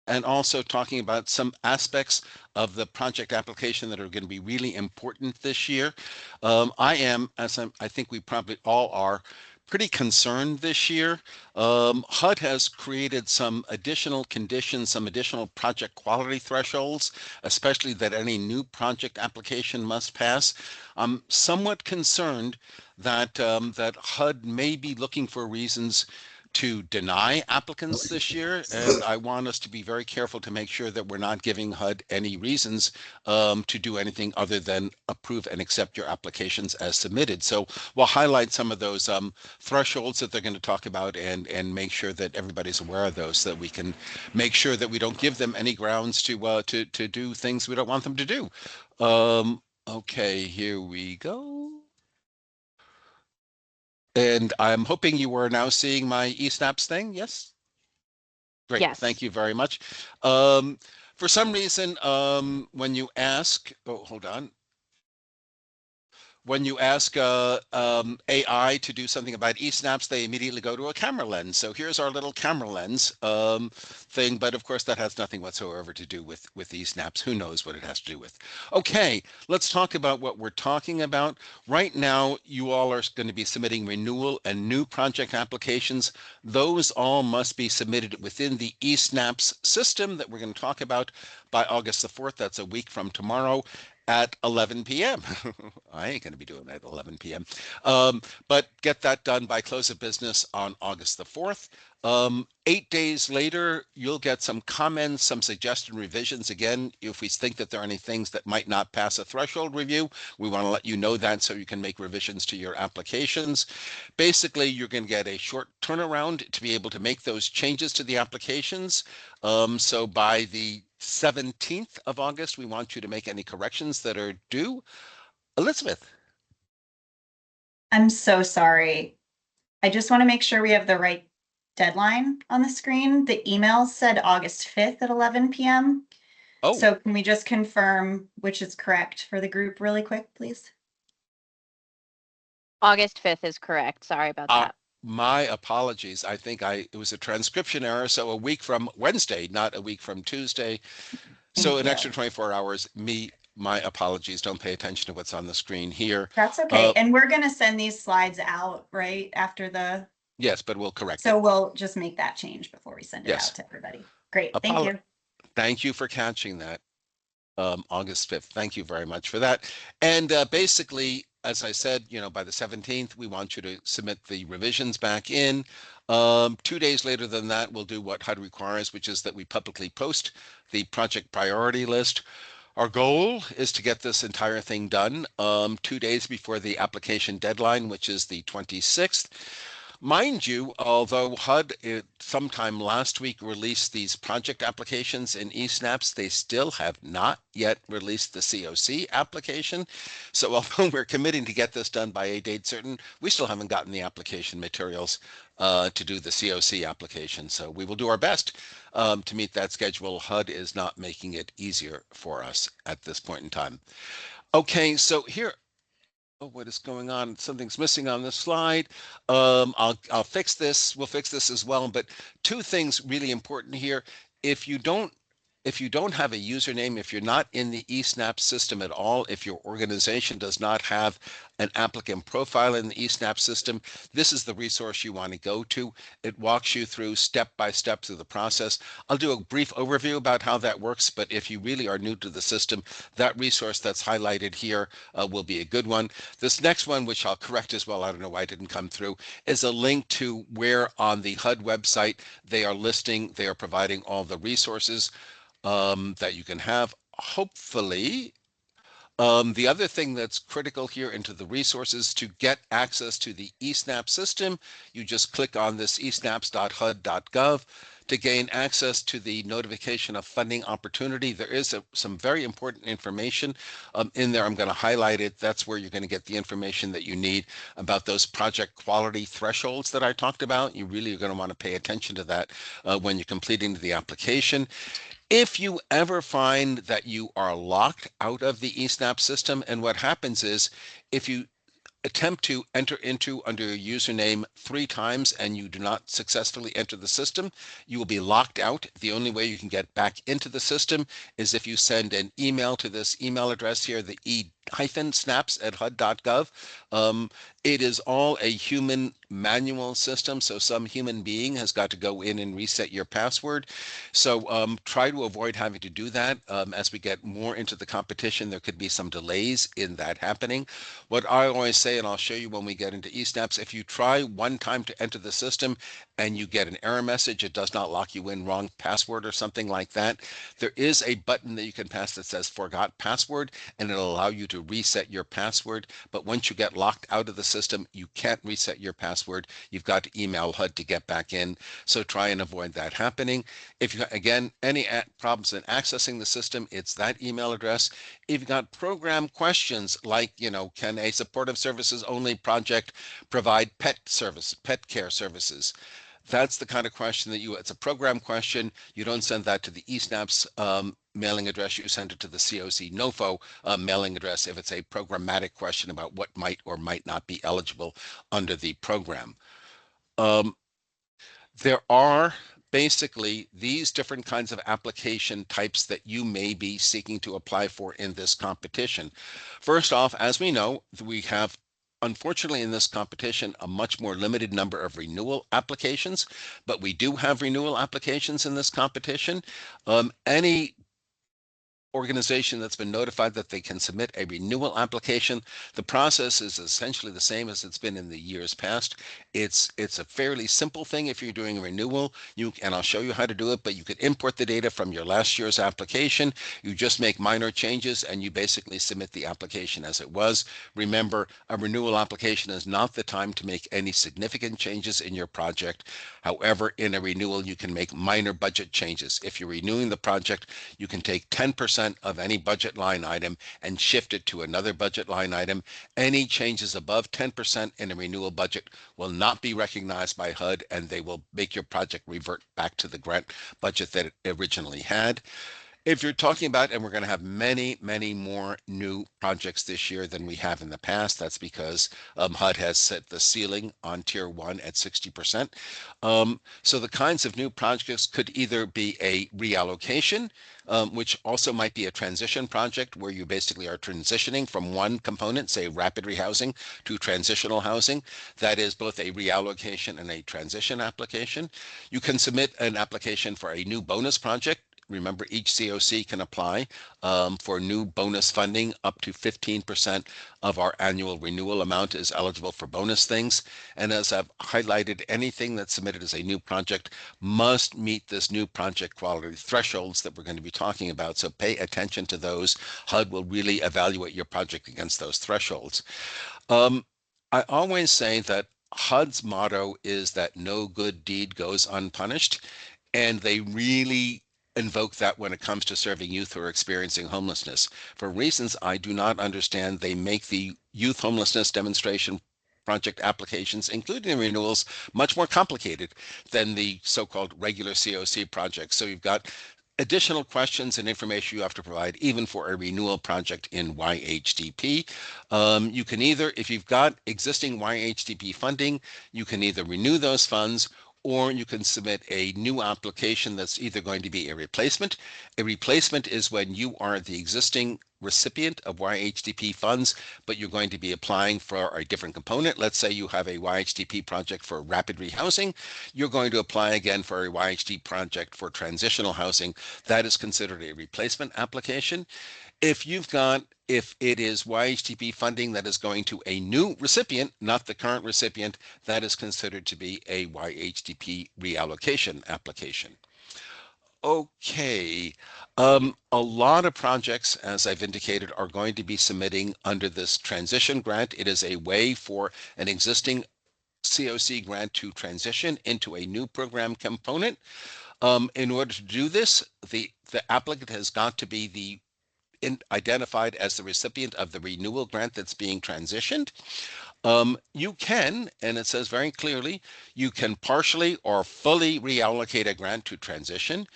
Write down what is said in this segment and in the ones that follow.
and also talking about some aspects of the project application that are going to be really important this year. I am, I think we probably all are, pretty concerned this year. HUD has created some additional conditions, some additional project quality thresholds, especially that any new project application must pass. I'm somewhat concerned that that HUD may be looking for reasons to deny applicants this year, and I want us to be very careful to make sure that we're not giving HUD any reasons to do anything other than approve and accept your applications as submitted. So we'll highlight some of those thresholds that they're going to talk about and make sure that everybody's aware of those, so that we can make sure that we don't give them any grounds to do things we don't want them to do. Okay, here we go. And I'm hoping you are now seeing my eSnaps thing. Yes? Great. Thank Yes. you very much. For some reason, when you ask, oh, hold on. When you ask AI to do something about eSnaps, they immediately go to a camera lens. So here's our little camera lens thing. But of course, that has nothing whatsoever to do with eSnaps. Who knows what it has to do with? Okay, let's talk about what we're talking about. Right now, you all are going to be submitting renewal and new project applications. Those all must be submitted within the eSnaps system that we're going to talk about by August the 4th. That's a week from tomorrow at 11 p.m. I ain't going to be doing that at 11 p.m. But get that done by close of business on August the 4th. 8 days later, you'll get some comments, some suggested revisions. Again, if we think that there are any things that might not pass a threshold review, we want to let you know that so you can make revisions to your applications. Basically, you're going to get a short turnaround to be able to make those changes to the applications. So by the 17th of August, we want you to make any corrections that are due. Elizabeth. I'm so sorry. I just want to make sure we have the right deadline on the screen. The email said August 5th at 11 p.m. Oh, So can we just confirm which is correct for the group really quick, please? August 5th is correct. Sorry about that. my apologies. I think it was a transcription error. So a week from Wednesday, not a week from Tuesday. So an extra 24 hours. My apologies. Don't pay attention to what's on the screen here. That's okay. And we're going to send these slides out right after the. Yes, but we'll correct it. So we'll just make that change before we send it Yes. out to everybody. Great. Thank you. Thank you for catching that. August 5th. Thank you very much for that. And basically, as I said, by the 17th, we want you to submit the revisions back in. 2 days later than that, we'll do what HUD requires, which is that we publicly post the project priority list. Our goal is to get this entire thing done 2 days before the application deadline, which is the 26th. Mind you, although HUD sometime last week released these project applications in eSnaps, they still have not yet released the COC application. So although we're committing to get this done by a date certain, we still haven't gotten the application materials to do the COC application. So we will do our best to meet that schedule. HUD is not making it easier for us at this point in time. Okay, so here. Oh, what is going on? Something's missing on this slide. I'll fix this. We'll fix this as well. But two things really important here. If you don't have a username, if you're not in the eSnaps system at all, if your organization does not have an applicant profile in the eSnaps system, this is the resource you want to go to. It walks you through step by step through the process. I'll do a brief overview about how that works, but if you really are new to the system, that resource that's highlighted here will be a good one. This next one, which I'll correct as well, I don't know why it didn't come through, is a link to where on the HUD website they are providing all the resources that you can have. Hopefully, the other thing that's critical here into the resources to get access to the eSnap system, you just click on this esnaps.hud.gov to gain access to the notification of funding opportunity. There is some very important information in there. I'm going to highlight it. That's where you're going to get the information that you need about those project quality thresholds that I talked about. You really are going to want to pay attention to that when you're completing the application. If you ever find that you are locked out of the eSnap system, and what happens is if you attempt to enter into under your username 3 times and you do not successfully enter the system, you will be locked out. The only way you can get back into the system is if you send an email to this email address here, the e-snaps@hud.gov. It is all a human manual system, so some human being has got to go in and reset your password. So try to avoid having to do that. As we get more into the competition, there could be some delays in that happening. What I always say, and I'll show you when we get into eSnaps, if you try one time to enter the system and you get an error message, it does not lock you in, wrong password or something like that, there is a button that you can press that says forgot password, and it'll allow you to reset your password. But once you get locked out of the system, you can't reset your password. You've got to email HUD to get back in. So try and avoid that happening. If you, again, any problems in accessing the system, it's that email address. If you've got program questions like, can a supportive services only project provide pet care services? That's the kind of question that it's a program question. You don't send that to the eSnaps mailing address. You send it to the COC NOFO mailing address if it's a programmatic question about what might or might not be eligible under the program. There are basically these different kinds of application types that you may be seeking to apply for in this competition. First off, as we know, we have, unfortunately, in this competition, a much more limited number of renewal applications, but we do have renewal applications in this competition. Any organization that's been notified that they can submit a renewal application, the process is essentially the same as it's been in the years past. It's a fairly simple thing if you're doing a renewal. And I'll show you how to do it, but you could import the data from your last year's application. You just make minor changes and you basically submit the application as it was. Remember, a renewal application is not the time to make any significant changes in your project. However, in a renewal, you can make minor budget changes. If you're renewing the project, you can take 10% of any budget line item and shift it to another budget line item. Any changes above 10% in a renewal budget will not be recognized by HUD, and they will make your project revert back to the grant budget that it originally had. If you're talking about, and we're going to have many, many more new projects this year than we have in the past, that's because HUD has set the ceiling on Tier 1 at 60%. So the kinds of new projects could either be a reallocation, which also might be a transition project where you basically are transitioning from one component, say rapid rehousing, to transitional housing. That is both a reallocation and a transition application. You can submit an application for a new bonus project. Remember, each COC can apply for new bonus funding. Up to 15% of our annual renewal amount is eligible for bonus things. And as I've highlighted, anything that's submitted as a new project must meet this new project quality thresholds that we're going to be talking about. So pay attention to those. HUD will really evaluate your project against those thresholds. I always say that HUD's motto is that no good deed goes unpunished. And they really invoke that when it comes to serving youth who are experiencing homelessness. For reasons I do not understand, they make the youth homelessness demonstration project applications, including renewals, much more complicated than the so-called regular COC projects. So you've got additional questions and information you have to provide even for a renewal project in YHDP. You can either, if you've got existing YHDP funding, you can either renew those funds or you can submit a new application that's either going to be a replacement. A replacement is when you are the existing recipient of YHDP funds, but you're going to be applying for a different component. Let's say you have a YHDP project for rapid rehousing. You're going to apply again for a YHDP project for transitional housing. That is considered a replacement application. If it is YHTP funding that is going to a new recipient, not the current recipient, that is considered to be a YHTP reallocation application. Okay. A lot of projects, as I've indicated, are going to be submitting under this transition grant. It is a way for an existing COC grant to transition into a new program component. In order to do this, the applicant has got to be identified as the recipient of the renewal grant that's being transitioned. You can, and it says very clearly, you can partially or fully reallocate a grant to transition.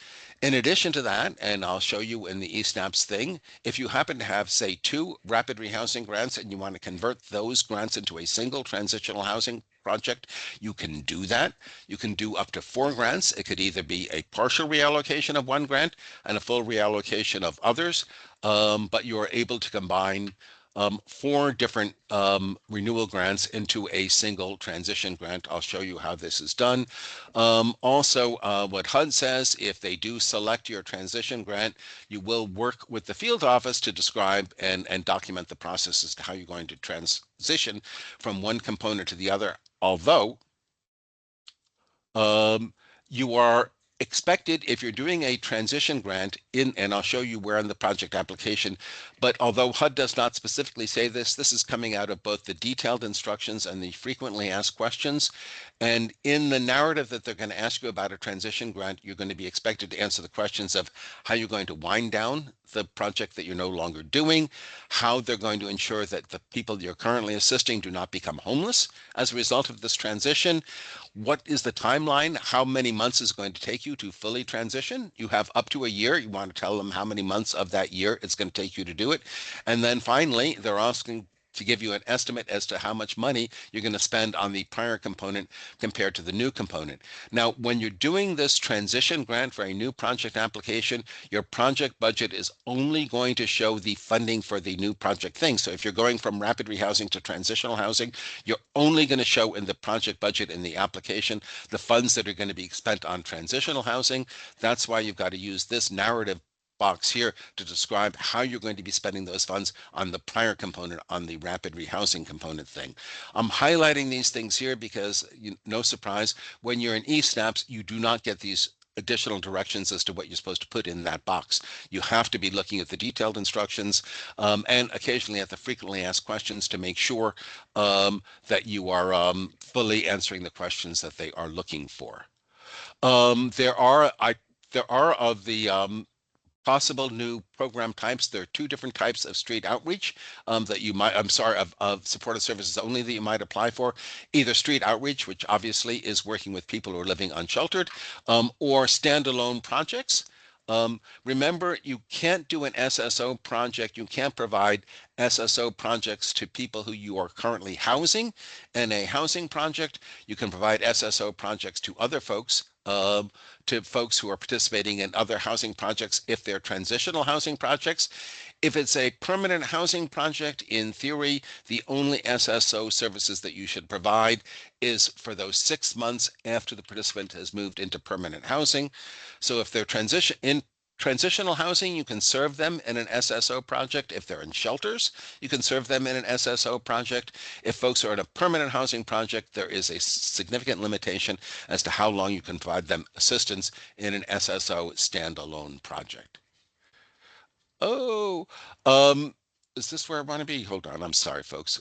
In addition to that, and I'll show you in the eSnaps thing, if you happen to have, say, 2 rapid rehousing grants and you want to convert those grants into a single transitional housing project, you can do that. You can do up to 4 grants. It could either be a partial reallocation of one grant and a full reallocation of others, but you are able to combine 4 different renewal grants into a single transition grant. I'll show you how this is done. Also, what HUD says, if they do select your transition grant, you will work with the field office to describe and document the process as to how you're going to transition from one component to the other. Although you are expected, if you're doing a transition grant and I'll show you where in the project application, but although HUD does not specifically say this, this is coming out of both the detailed instructions and the frequently asked questions. And in the narrative that they're going to ask you about a transition grant, you're going to be expected to answer the questions of how you're going to wind down the project that you're no longer doing, how they're going to ensure that the people you're currently assisting do not become homeless as a result of this transition. What is the timeline? How many months is going to take you to fully transition? You have up to a year. You want to tell them how many months of that year it's going to take you to do it. And then finally, they're asking to give you an estimate as to how much money you're going to spend on the prior component compared to the new component. Now, when you're doing this transition grant for a new project application, your project budget is only going to show the funding for the new project thing. So if you're going from rapid rehousing to transitional housing, you're only going to show in the project budget in the application the funds that are going to be spent on transitional housing. That's why you've got to use this narrative box here to describe how you're going to be spending those funds on the prior component, on the rapid rehousing component thing. I'm highlighting these things here because, no surprise, when you're in eSnaps, you do not get these additional directions as to what you're supposed to put in that box. You have to be looking at the detailed instructions and occasionally at the frequently asked questions to make sure that you are fully answering the questions that they are looking for. There are of the possible new program types. There are 2 different types of street outreach that you might, of supportive services only that you might apply for. Either street outreach, which obviously is working with people who are living unsheltered, or standalone projects. Remember, you can't do an SSO project. You can't provide SSO projects to people who you are currently housing in a housing project. You can provide SSO projects to other folks, to folks who are participating in other housing projects if they're transitional housing projects. If it's a permanent housing project, in theory, the only SSO services that you should provide is for those 6 months after the participant has moved into permanent housing. So if they're transitional housing, you can serve them in an SSO project. If they're in shelters, you can serve them in an SSO project. If folks are in a permanent housing project, there is a significant limitation as to how long you can provide them assistance in an SSO standalone project. Oh, is this where I want to be? Hold on, I'm sorry, folks.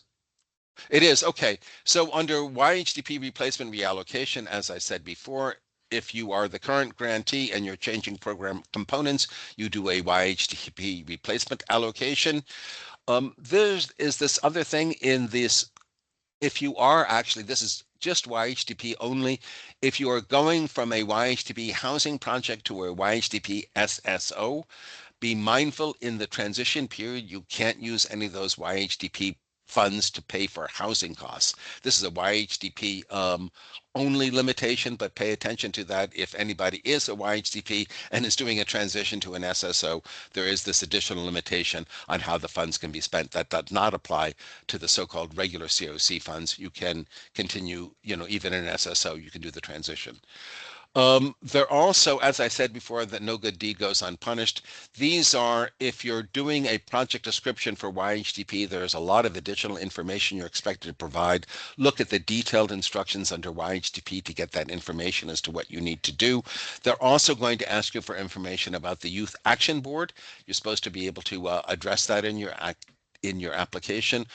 It is, okay. So under YHDP replacement reallocation, as I said before, if you are the current grantee and you're changing program components, you do a YHDP replacement allocation. There is this other thing in this. If you are actually, this is just YHDP only. If you are going from a YHDP housing project to a YHDP SSO, be mindful in the transition period, you can't use any of those YHDP funds to pay for housing costs. This is a YHDP only limitation, but pay attention to that. If anybody is a YHDP and is doing a transition to an SSO, there is this additional limitation on how the funds can be spent. That does not apply to the so-called regular COC funds. You can continue, even in an SSO, you can do the transition. They're also, as I said before, that no good deed goes unpunished. These are, if you're doing a project description for YHDP, there's a lot of additional information you're expected to provide. Look at the detailed instructions under YHDP to get that information as to what you need to do. They're also going to ask you for information about the Youth Action Board. You're supposed to be able to address that in your application.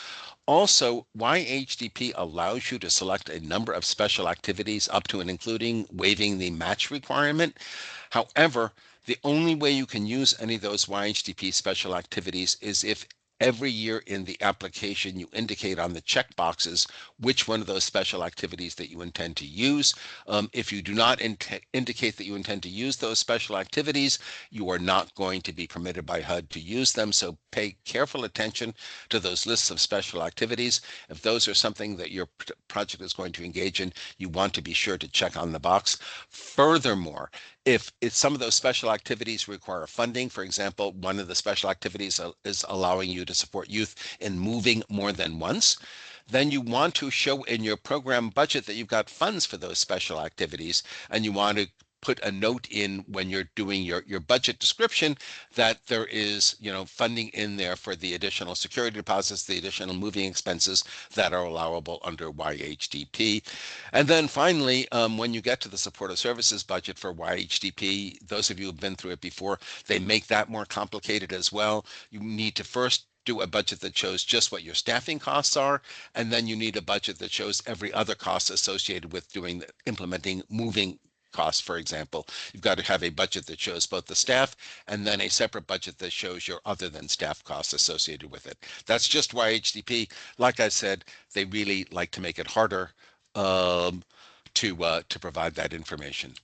Also, YHDP allows you to select a number of special activities up to and including waiving the match requirement. However, the only way you can use any of those YHDP special activities is if every year in the application, you indicate on the check boxes which one of those special activities that you intend to use. If you do not indicate that you intend to use those special activities, you are not going to be permitted by HUD to use them. So pay careful attention to those lists of special activities. If those are something that your project is going to engage in, you want to be sure to check on the box. Furthermore, if it's some of those special activities require funding, for example, one of the special activities is allowing you to support youth in moving more than once, then you want to show in your program budget that you've got funds for those special activities, and you want to put a note in when you're doing your budget description that there is, funding in there for the additional security deposits, the additional moving expenses that are allowable under YHDP. And then finally, when you get to the supportive services budget for YHDP, those of you who've been through it before, they make that more complicated as well. You need to first do a budget that shows just what your staffing costs are, and then you need a budget that shows every other cost associated with implementing moving costs, for example. You've got to have a budget that shows both the staff and then a separate budget that shows your other than staff costs associated with it. That's just why HDP, like I said, they really like to make it harder to provide that information.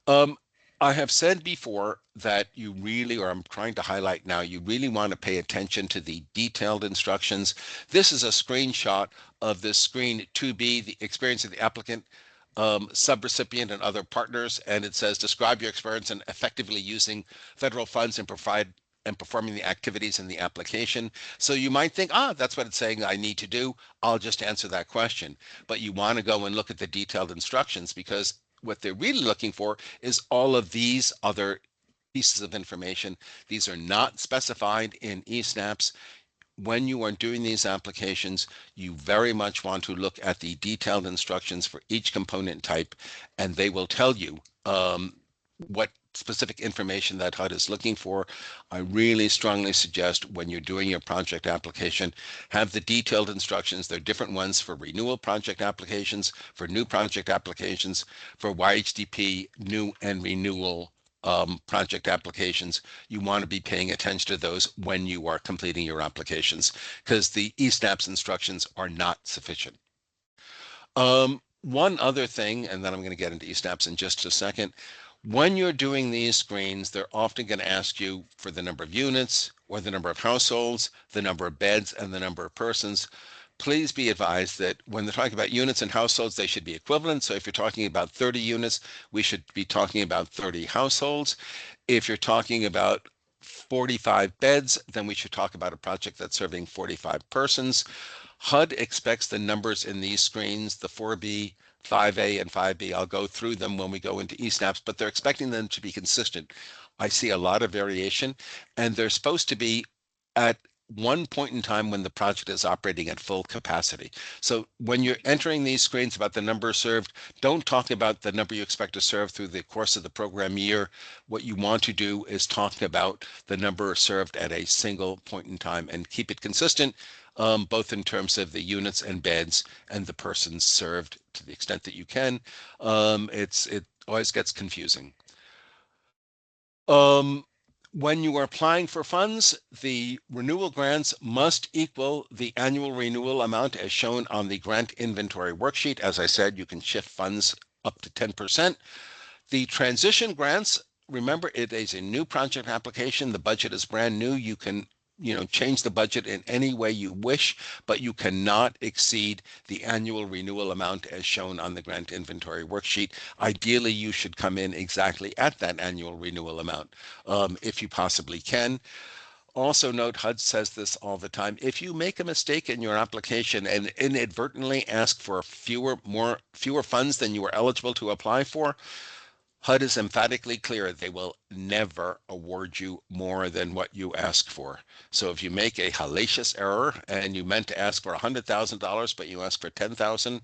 I have said before that you really, or I'm trying to highlight now, you really want to pay attention to the detailed instructions. This is a screenshot of this screen 2B, the experience of the applicant, subrecipient and other partners, and it says describe your experience in effectively using federal funds and performing the activities in the application. So you might think, that's what it's saying I need to do. I'll just answer that question. But you want to go and look at the detailed instructions, because what they're really looking for is all of these other pieces of information. These are not specified in eSNAPs. When you are doing these applications, you very much want to look at the detailed instructions for each component type, and they will tell you what specific information that HUD is looking for. I really strongly suggest when you're doing your project application, have the detailed instructions. There are different ones for renewal project applications, for new project applications, for YHDP, new and renewal project applications. You want to be paying attention to those when you are completing your applications, because the eSNAPs instructions are not sufficient. One other thing, and then I'm going to get into eSNAPs in just a second. When you're doing these screens, they're often going to ask you for the number of units or the number of households, the number of beds, and the number of persons. Please be advised that when they're talking about units and households, they should be equivalent. So if you're talking about 30 units, we should be talking about 30 households. If you're talking about 45 beds, then we should talk about a project that's serving 45 persons. HUD expects the numbers in these screens, the 4B, 5A, and 5B. I'll go through them when we go into eSNAPs, but they're expecting them to be consistent. I see a lot of variation, and they're supposed to be at one point in time when the project is operating at full capacity. So when you're entering these screens about the number served, don't talk about the number you expect to serve through the course of the program year. What you want to do is talk about the number served at a single point in time and keep it consistent, both in terms of the units and beds and the persons served to the extent that you can. It always gets confusing. When you are applying for funds, the renewal grants must equal the annual renewal amount as shown on the grant inventory worksheet. As I said, you can shift funds up to 10%. The transition grants, remember, it is a new project application. The budget is brand new. You can change the budget in any way you wish, but you cannot exceed the annual renewal amount as shown on the grant inventory worksheet. Ideally, you should come in exactly at that annual renewal amount, if you possibly can. Also note, HUD says this all the time, if you make a mistake in your application and inadvertently ask for fewer funds than you are eligible to apply for, HUD is emphatically clear they will never award you more than what you ask for. So if you make a hellacious error and you meant to ask for $100,000, but you ask for $10,000,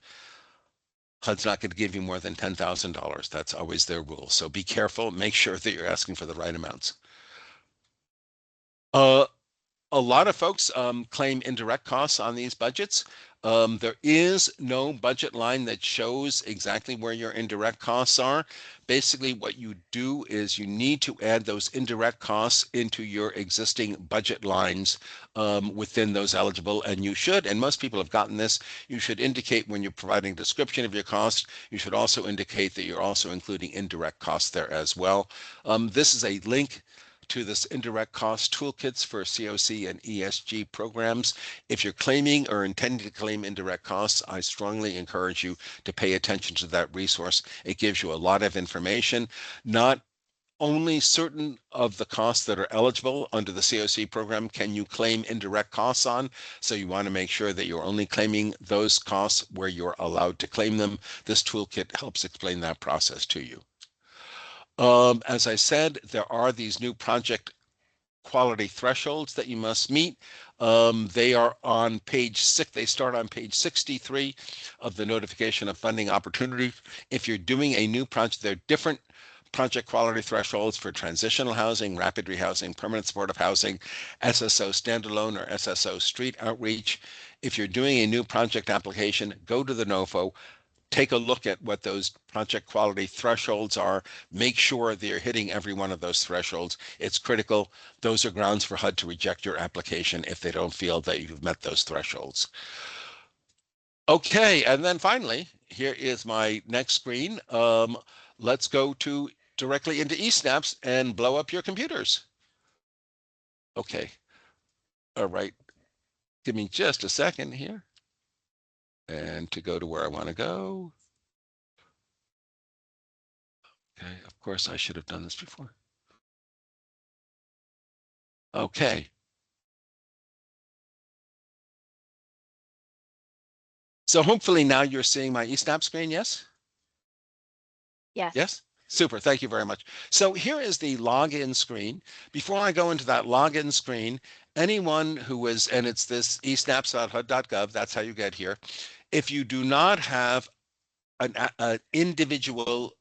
HUD's not going to give you more than $10,000. That's always their rule. So be careful. Make sure that you're asking for the right amounts. A lot of folks claim indirect costs on these budgets. There is no budget line that shows exactly where your indirect costs are. Basically, what you do is you need to add those indirect costs into your existing budget lines within those eligible, and you should, and most people have gotten this, you should indicate when you're providing a description of your cost, you should also indicate that you're also including indirect costs there as well. This is a link to this indirect cost toolkits for COC and ESG programs. If you're claiming or intending to claim indirect costs, I strongly encourage you to pay attention to that resource. It gives you a lot of information, not only certain of the costs that are eligible under the COC program can you claim indirect costs on. So you want to make sure that you're only claiming those costs where you're allowed to claim them. This toolkit helps explain that process to you. As I said, there are these new project quality thresholds that you must meet. They are on page 6. They start on page 63 of the notification of funding opportunity. If you're doing a new project, there are different project quality thresholds for transitional housing, rapid rehousing, permanent supportive housing, SSO standalone or SSO street outreach. If you're doing a new project application, go to the NOFO, take a look at what those project quality thresholds are. Make sure that you're hitting every one of those thresholds. It's critical. Those are grounds for HUD to reject your application if they don't feel that you've met those thresholds. Okay, and then finally, here is my next screen. Let's go to directly into eSnaps and blow up your computers. Okay. All right. Give me just a second here. And to go to where I want to go. Okay, of course, I should have done this before. Okay. So hopefully now you're seeing my eSnap screen, yes? Yes. Yes? Super, thank you very much. So here is the login screen. Before I go into that login screen, anyone who is, and it's this esnaps.hud.gov, that's how you get here. If you do not have an individual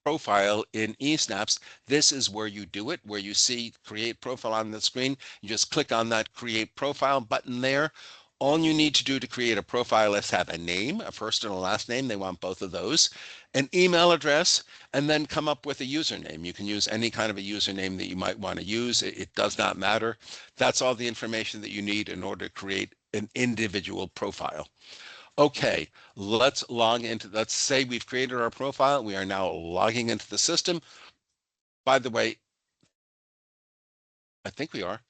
profile in eSnaps, this is where you do it, where you see create profile on the screen. You just click on that create profile button there. All you need to do to create a profile is have a name, a first and a last name. They want both of those, an email address, and then come up with a username. You can use any kind of a username that you might want to use. It does not matter. That's all the information that you need in order to create an individual profile. Okay, let's log into, let's say we've created our profile. We are now logging into the system. By the way, I think we are.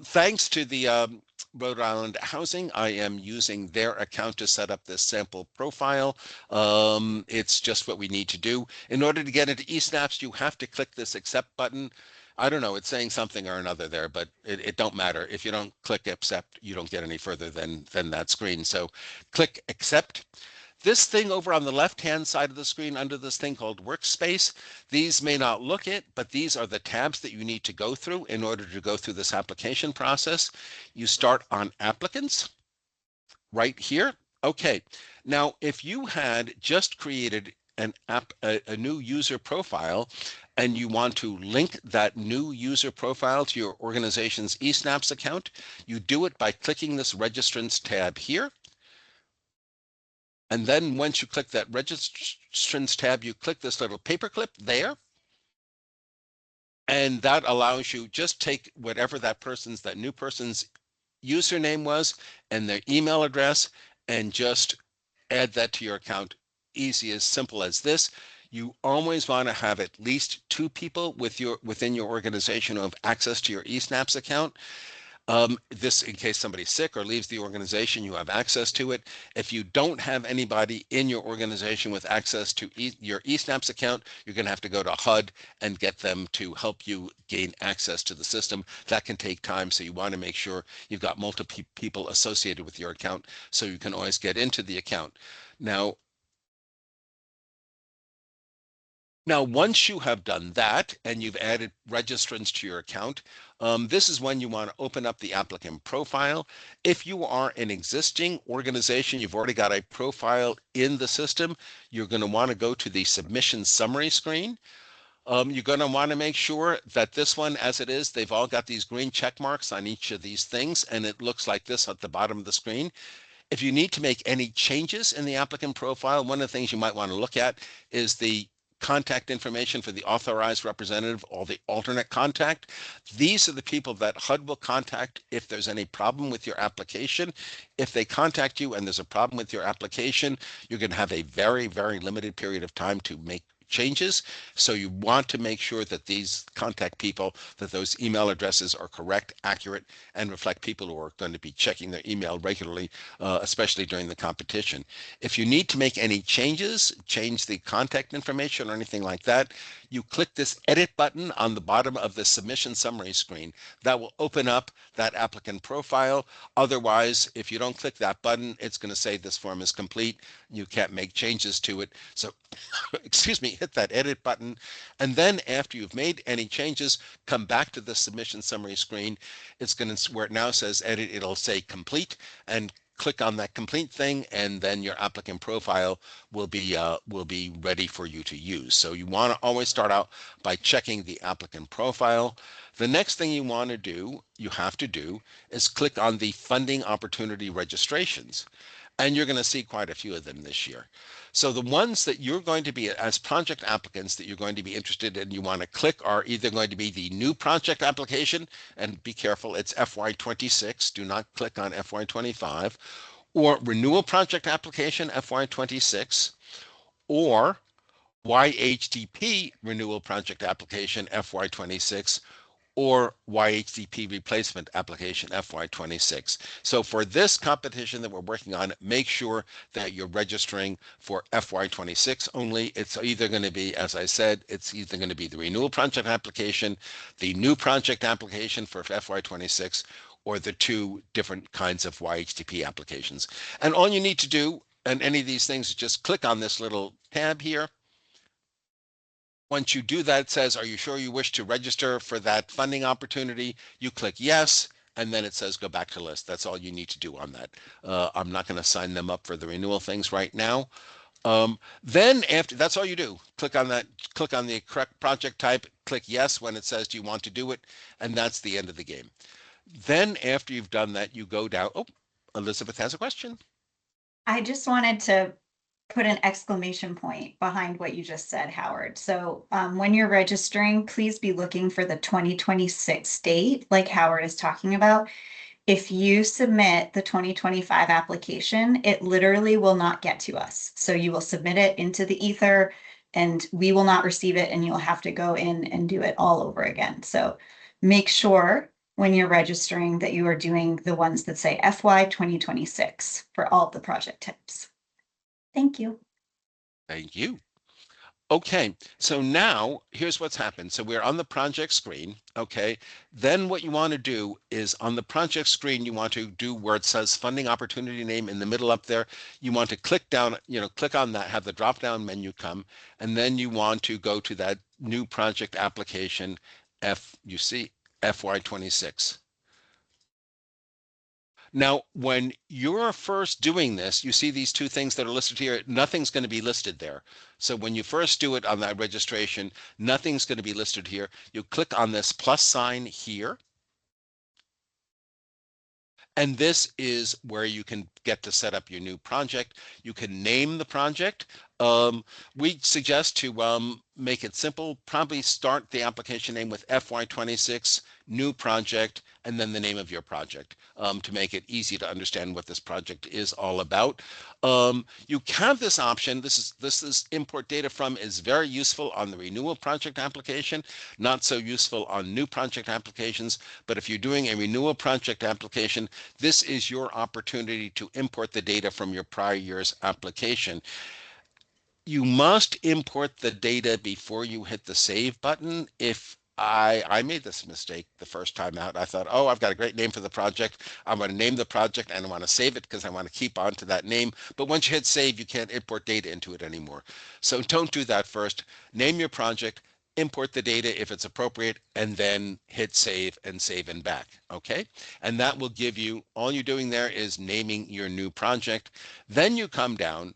Thanks to the Rhode Island Housing, I am using their account to set up this sample profile. It's just what we need to do. In order to get into eSnaps, you have to click this accept button. I don't know, it's saying something or another there, but it don't matter. If you don't click accept, you don't get any further than that screen. So click accept. This thing over on the left-hand side of the screen under this thing called Workspace, these may not look it, but these are the tabs that you need to go through in order to go through this application process. You start on Applicants right here. Okay, now if you had just created a new user profile and you want to link that new user profile to your organization's eSnaps account, you do it by clicking this Registrants tab here. And then once you click that registrants tab, you click this little paperclip there. And that allows you just take whatever that new person's username was and their email address and just add that to your account. Easy, as simple as this. You always want to have at least 2 people within your organization who have access to your eSnaps account. This, in case somebody's sick or leaves the organization, you have access to it. If you don't have anybody in your organization with access to your eSnaps account, you're going to have to go to HUD and get them to help you gain access to the system. That can take time, so you want to make sure you've got multiple people associated with your account so you can always get into the account. Now, once you have done that and you've added registrants to your account, this is when you want to open up the applicant profile. If you are an existing organization, you've already got a profile in the system, you're going to want to go to the submission summary screen. You're going to want to make sure that this one, as it is, they've all got these green check marks on each of these things, and it looks like this at the bottom of the screen. If you need to make any changes in the applicant profile, one of the things you might want to look at is the contact information for the authorized representative or the alternate contact. These are the people that HUD will contact if there's any problem with your application. If they contact you and there's a problem with your application, you're going to have a very, very limited period of time to make changes. So you want to make sure that these contact people, that those email addresses are correct, accurate, and reflect people who are going to be checking their email regularly, especially during the competition. If you need to make any changes, change the contact information or anything like that, you click this edit button on the bottom of the submission summary screen. That will open up that applicant profile. Otherwise, if you don't click that button, it's going to say this form is complete. You can't make changes to it. So excuse me, hit that edit button. And then after you've made any changes, come back to the submission summary screen. It's going to, where it now says edit, it'll say complete, and click on that complete thing, and then your applicant profile will be ready for you to use. So you want to always start out by checking the applicant profile. The next thing you want to do, you have to do, is click on the funding opportunity registrations. And you're going to see quite a few of them this year. So the ones that you're going to be, as project applicants, that you're going to be interested in, you want to click, are either going to be the new project application, and be careful, it's FY26, do not click on FY25, or renewal project application FY26, or YHDP renewal project application FY26, or YHDP replacement application FY26. So for this competition that we're working on, make sure that you're registering for FY26 only. It's either going to be, as I said, it's either going to be the renewal project application, the new project application for FY26, or the two different kinds of YHDP applications. And all you need to do, and any of these things, is just click on this little tab here. Once you do that, it says, are you sure you wish to register for that funding opportunity? You click yes, and then it says go back to list. That's all you need to do on that. I'm not going to sign them up for the renewal things right now. Then after, that's all you do. Click on that, click on the correct project type, click yes when it says do you want to do it, and that's the end of the game. Then after you've done that, you go down. Oh, Elizabeth has a question. I just wanted to put an exclamation point behind what you just said, Howard. So when you're registering, please be looking for the 2026 date, like Howard is talking about. If you submit the 2025 application, it literally will not get to us. So you will submit it into the ether and we will not receive it, and you'll have to go in and do it all over again. So make sure when you're registering that you are doing the ones that say FY 2026 for all of the project types. Thank you. Thank you. Okay, so now here's what's happened. So we're on the project screen, okay? Then what you want to do is on the project screen, you want to do where it says funding opportunity name in the middle up there. You want to click down, click on that, have the drop down menu come, and then you want to go to that new project application, FY26. Now, when you're first doing this, you see these two things that are listed here. Nothing's going to be listed there. So when you first do it on that registration, nothing's going to be listed here. You click on this plus sign here. And this is where you can get to set up your new project. You can name the project. We suggest to make it simple. Probably start the application name with FY26, new project, and then the name of your project to make it easy to understand what this project is all about. You have this option. This is import data from is very useful on the renewal project application, not so useful on new project applications. But if you're doing a renewal project application, this is your opportunity to import the data from your prior year's application. You must import the data before you hit the save button. If I made this mistake the first time out. I thought, oh, I've got a great name for the project. I'm going to name the project and I want to save it because I want to keep on to that name. But once you hit save, you can't import data into it anymore. So don't do that first. Name your project, import the data if it's appropriate, and then hit save and back. Okay. And that will give you, all you're doing there is naming your new project. Then you come down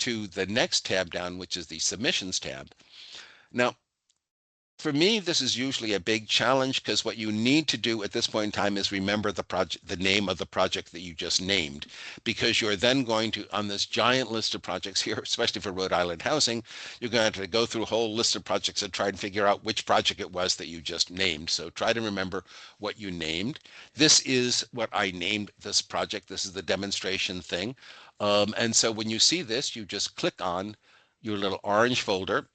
to the next tab down, which is the submissions tab. Now, For me, this is usually a big challenge because what you need to do at this point in time is remember the project, the name of the project that you just named, because you're then going to, on this giant list of projects here, especially for Rhode Island housing, you're going to have to go through a whole list of projects and try and figure out which project it was that you just named. So try to remember what you named. This is what I named this project. This is the demonstration thing. And so when you see this, you just click on your little orange folder,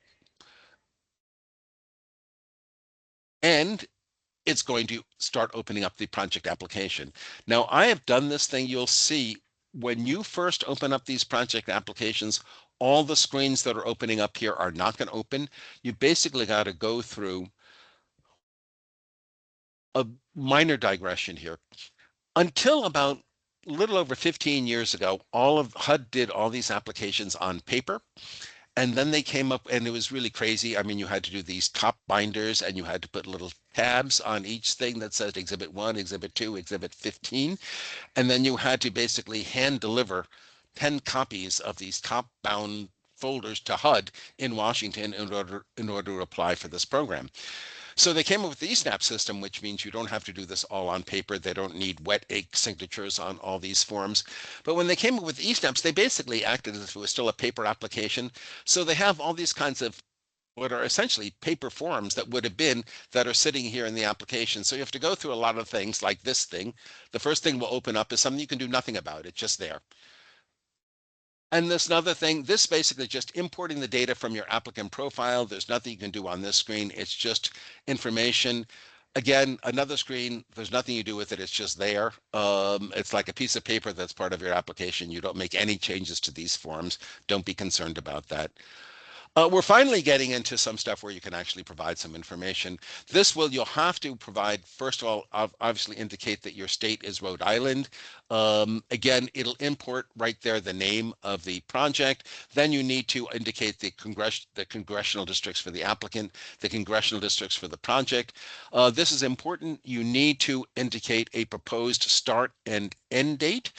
and it's going to start opening up the project application. Now, I have done this thing. You'll see when you first open up these project applications, all the screens that are opening up here are not going to open. You basically got to go through a minor digression here. Until about a little over 15 years ago, all of HUD did all these applications on paper. And then they came up and it was really crazy. I mean, you had to do these top binders and you had to put little tabs on each thing that said Exhibit 1, Exhibit 2, Exhibit 15. And then you had to basically hand deliver 10 copies of these top bound folders to HUD in Washington in order to apply for this program. So they came up with the eSnap system, which means you don't have to do this all on paper. They don't need wet ink signatures on all these forms. But when they came up with eSnaps, they basically acted as if it was still a paper application. So they have all these kinds of what are essentially paper forms that would have been that are sitting here in the application. So you have to go through a lot of things like this thing. The first thing will open up is something you can do nothing about. It's just there. And this another thing, this basically just importing the data from your applicant profile. There's nothing you can do on this screen. It's just information. Again, another screen, there's nothing you do with it. It's just there. It's like a piece of paper that's part of your application. You don't make any changes to these forms. Don't be concerned about that. We're finally getting into some stuff where you can actually provide some information. You'll have to provide, first of all, obviously indicate that your state is Rhode Island. Again, it'll import right there the name of the project. Then you need to indicate the congressional districts for the applicant, the congressional districts for the project. This is important. You need to indicate a proposed start and end date.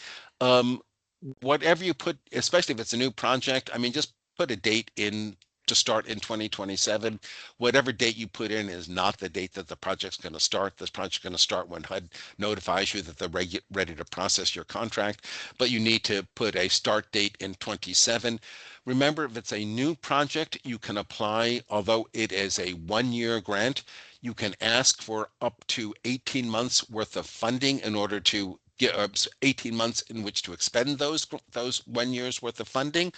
Whatever you put, especially if it's a new project, I mean, just put a date in to start in 2027. Whatever date you put in is not the date that the project's going to start. This project's going to start when HUD notifies you that they're ready to process your contract, but you need to put a start date in 27. Remember, if it's a new project, you can apply, although it is a 1-year grant, you can ask for up to 18 months worth of funding in order to get 18 months in which to expend those 1 year's worth of funding.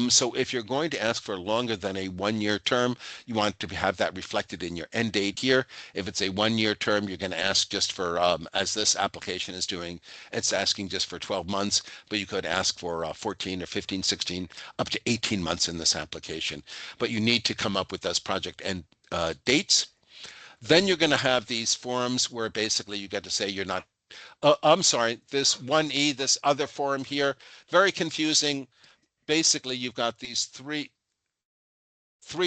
So if you're going to ask for longer than a 1-year term, you want to have that reflected in your end date here. If it's a 1-year term, you're going to ask just for, as this application is doing, it's asking just for 12 months, but you could ask for 14 or 15, 16, up to 18 months in this application. But you need to come up with those project end dates. Then you're going to have these forms where basically you get to say you're not I'm sorry, this 1E, this other form here, very confusing. Basically, you've got these three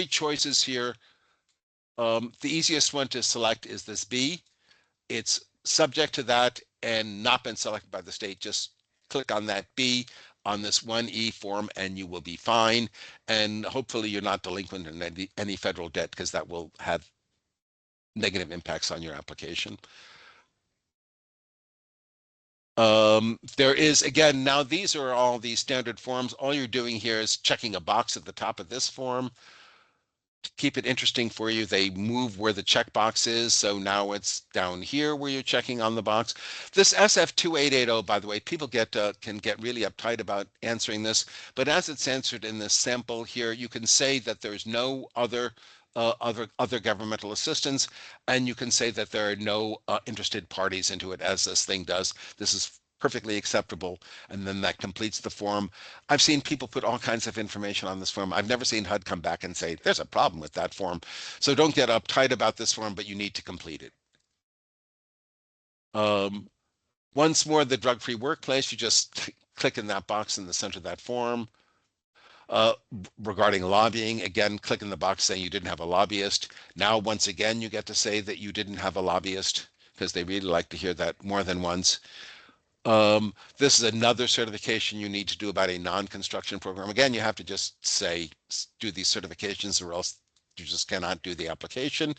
choices here. The easiest one to select is this B. It's subject to that and not been selected by the state. Just click on that B on this 1E form and you will be fine. And hopefully you're not delinquent in any federal debt because that will have negative impacts on your application. There is, again, now these are all these standard forms. All you're doing here is checking a box at the top of this form. To keep it interesting for you, they move where the checkbox is. So now it's down here where you're checking on the box. This SF2880, by the way, people can get really uptight about answering this, but as it's answered in this sample here, you can say that there's no other governmental assistance, and you can say that there are no interested parties into it, as this thing does. This is perfectly acceptable, and then that completes the form. I've seen people put all kinds of information on this form. I've never seen HUD come back and say, there's a problem with that form. So don't get uptight about this form, but you need to complete it. Once more, the drug-free workplace, you just click in that box in the center of that form. Regarding lobbying, again, click in the box saying you didn't have a lobbyist. Now, once again, you get to say that you didn't have a lobbyist because they really like to hear that more than once. This is another certification you need to do about a non-construction program. Again, you have to just say, do these certifications or else you just cannot do the application.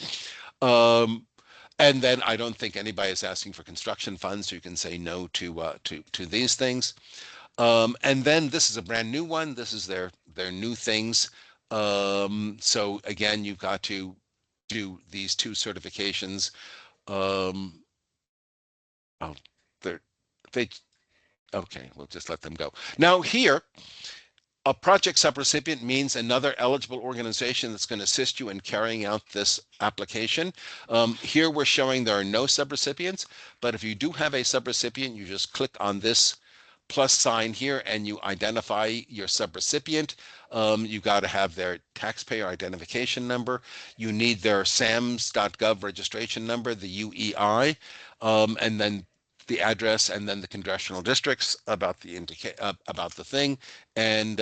And then I don't think anybody is asking for construction funds, so you can say no to these things. And then this is a brand new one. This is their new things. So again, you've got to do these two certifications. Oh, they're they okay, we'll just let them go. Now here, a project subrecipient means another eligible organization that's going to assist you in carrying out this application. Here we're showing there are no subrecipients, but if you do have a subrecipient, you just click on this plus sign here and you identify your subrecipient. You got to have their taxpayer identification number. You need their SAMS.gov registration number, the UEI, and then the address and then the congressional districts about the thing, and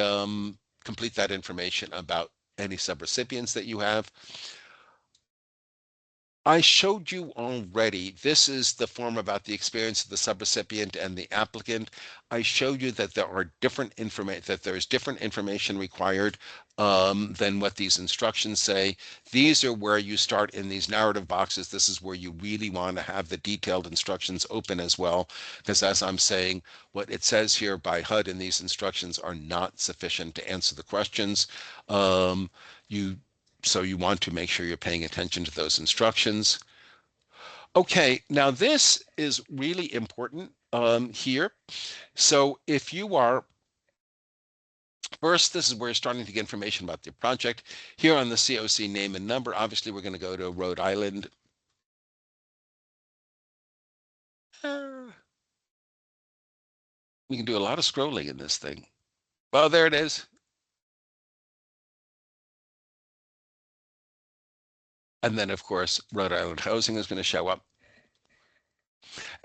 complete that information about any subrecipients that you have. I showed you already, this is the form about the experience of the subrecipient and the applicant. I showed you that there are different information, that there's different information required than what these instructions say. These are where you start in these narrative boxes. This is where you really want to have the detailed instructions open as well, because as I'm saying, what it says here by HUD in these instructions are not sufficient to answer the questions. You So you want to make sure you're paying attention to those instructions. Okay, now this is really important here. So if you are, first, this is where you're starting to get information about the project. Here on the COC name and number, obviously we're going to go to Rhode Island. We can do a lot of scrolling in this thing. Well, there it is. And then, of course, Rhode Island Housing is going to show up.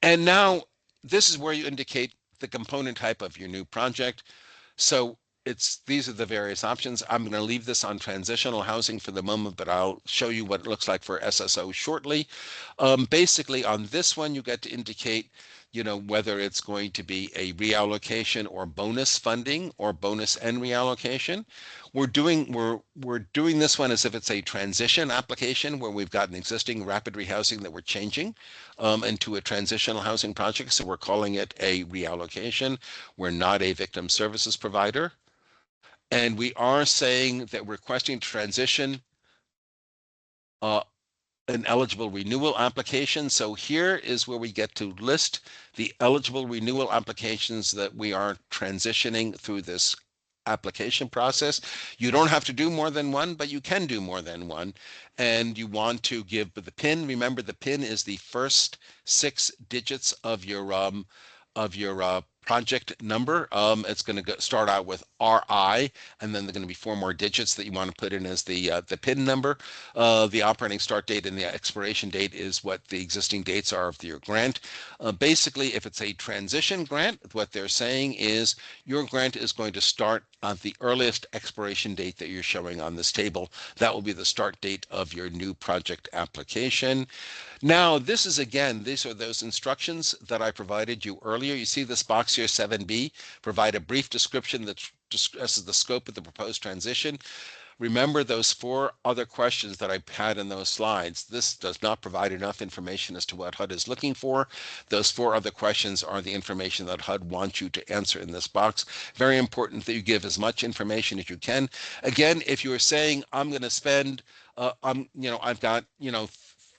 And now this is where you indicate the component type of your new project. So these are the various options. I'm going to leave this on transitional housing for the moment, but I'll show you what it looks like for SSO shortly. Basically, on this one, you get to indicate, whether it's going to be a reallocation or bonus funding or bonus and reallocation. We're doing this one as if it's a transition application where we've got an existing rapid rehousing that we're changing into a transitional housing project. So we're calling it a reallocation. We're not a victim services provider. And we are saying that we're requesting transition an eligible renewal application. So here is where we get to list the eligible renewal applications that we are transitioning through this application process. You don't have to do more than one, but you can do more than one. And you want to give the PIN. Remember, the PIN is the first 6 digits of your project number. It's going to start out with RI, and then there are going to be 4 more digits that you want to put in as the PIN number. The operating start date and the expiration date is what the existing dates are of your grant. Basically, if it's a transition grant, what they're saying is your grant is going to start on the earliest expiration date that you're showing on this table. That will be the start date of your new project application. Now, these are those instructions that I provided you earlier. You see this box here, 7B, provide a brief description that discusses the scope of the proposed transition. Remember those 4 other questions that I had in those slides. This does not provide enough information as to what HUD is looking for. Those 4 other questions are the information that HUD wants you to answer in this box. Very important that you give as much information as you can. Again, if you're saying, I'm going to spend, I've got,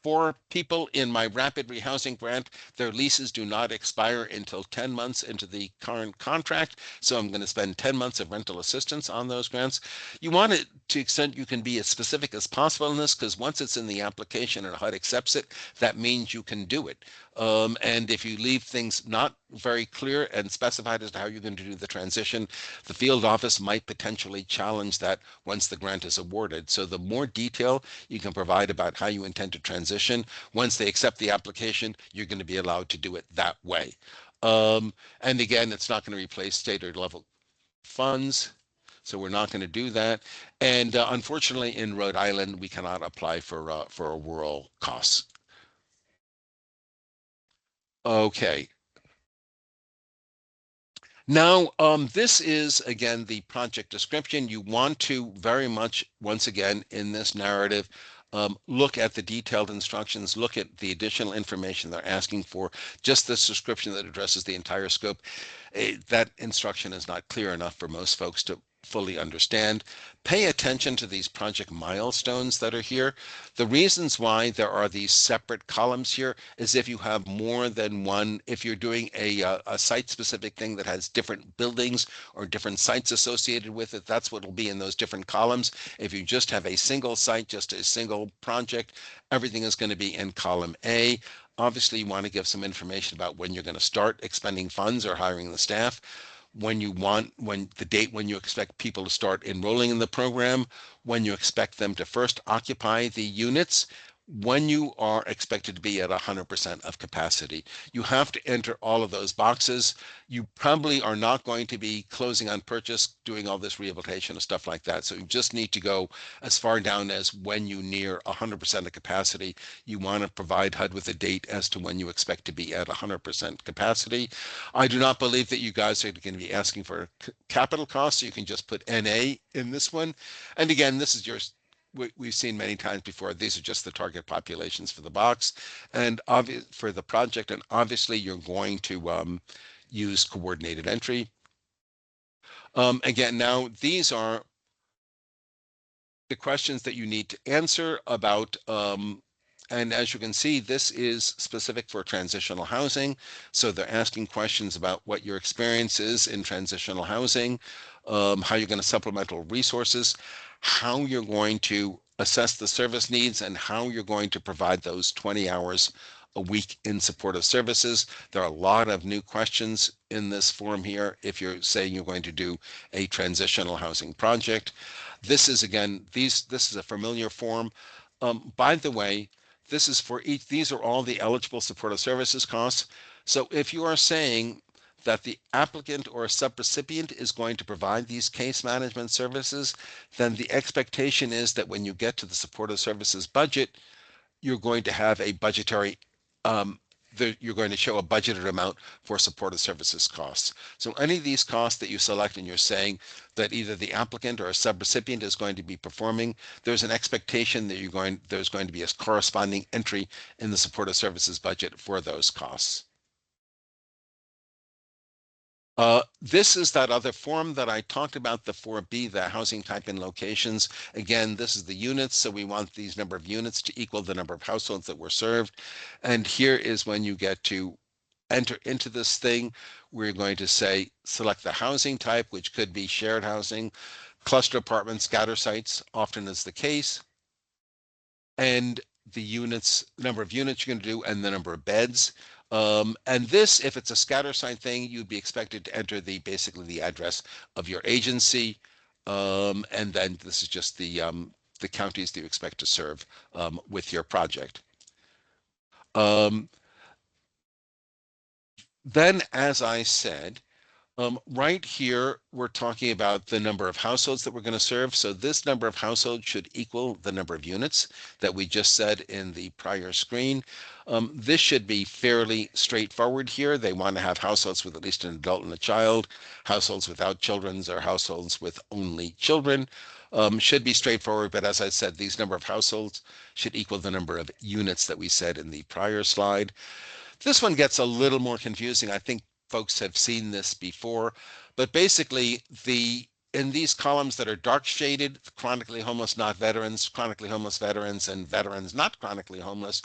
4 people in my rapid rehousing grant, their leases do not expire until 10 months into the current contract. So I'm going to spend 10 months of rental assistance on those grants. You want it to the extent you can be as specific as possible in this, because once it's in the application and HUD accepts it, that means you can do it. And if you leave things not very clear and specified as to how you're going to do the transition, the field office might potentially challenge that once the grant is awarded. So the more detail you can provide about how you intend to transition, once they accept the application, you're going to be allowed to do it that way. And again, it's not going to replace state or level funds. So we're not going to do that. And unfortunately, in Rhode Island, we cannot apply for a rural costs. Okay. Now, this is again the project description. You want to very much, once again, in this narrative, look at the detailed instructions, look at the additional information they're asking for. Just this description that addresses the entire scope, that instruction is not clear enough for most folks to fully understand. Pay attention to these project milestones that are here. The reasons why there are these separate columns here is if you have more than one, if you're doing a site-specific thing that has different buildings or different sites associated with it, that's what will be in those different columns. If you just have a single site, just a single project, everything is going to be in column A. Obviously, you want to give some information about when you're going to start expending funds or hiring the staff, when the date when you expect people to start enrolling in the program, when you expect them to first occupy the units, when you are expected to be at 100% of capacity. You have to enter all of those boxes. You probably are not going to be closing on purchase, doing all this rehabilitation and stuff like that. So you just need to go as far down as when you near 100% of capacity. You want to provide HUD with a date as to when you expect to be at 100% capacity. I do not believe that you guys are going to be asking for capital costs, so you can just put NA in this one. And again, this is your we've seen many times before. These are just the target populations for the box and for the project. And obviously, you're going to use coordinated entry. Again, now these are the questions that you need to answer about. And as you can see, this is specific for transitional housing. So they're asking questions about what your experience is in transitional housing, how you're going to supplemental resources, how you're going to assess the service needs, and how you're going to provide those 20 hours a week in supportive services. There are a lot of new questions in this form here if you're saying you're going to do a transitional housing project. This is again, this is a familiar form. By the way, this is for each, these are all the eligible supportive services costs. So if you are saying that the applicant or a subrecipient is going to provide these case management services, then the expectation is that when you get to the supportive services budget, you're going to have a budgetary um, you're going to show a budgeted amount for supportive services costs. So any of these costs that you select and you're saying that either the applicant or a subrecipient is going to be performing, there's an expectation that there's going to be a corresponding entry in the supportive services budget for those costs. This is that other form that I talked about, the 4B, the housing type and locations. Again, this is the units, so we want these number of units to equal the number of households that were served. And here is when you get to enter into this thing, we're going to say, select the housing type, which could be shared housing, cluster apartments, scatter sites, often is the case, and the units, number of units you're going to do, and the number of beds. And this, if it's a scatter site thing, you'd be expected to enter basically the address of your agency. And then this is just the counties that you expect to serve with your project. Um, then, as I said, right here, we're talking about the number of households that we're going to serve. So this number of households should equal the number of units that we just said in the prior screen. This should be fairly straightforward here. They want to have households with at least an adult and a child. Households without children or households with only children. Should be straightforward, but as I said, these number of households should equal the number of units that we said in the prior slide. This one gets a little more confusing. I think folks have seen this before, but basically in these columns that are dark shaded, chronically homeless, not veterans, chronically homeless veterans, and veterans not chronically homeless,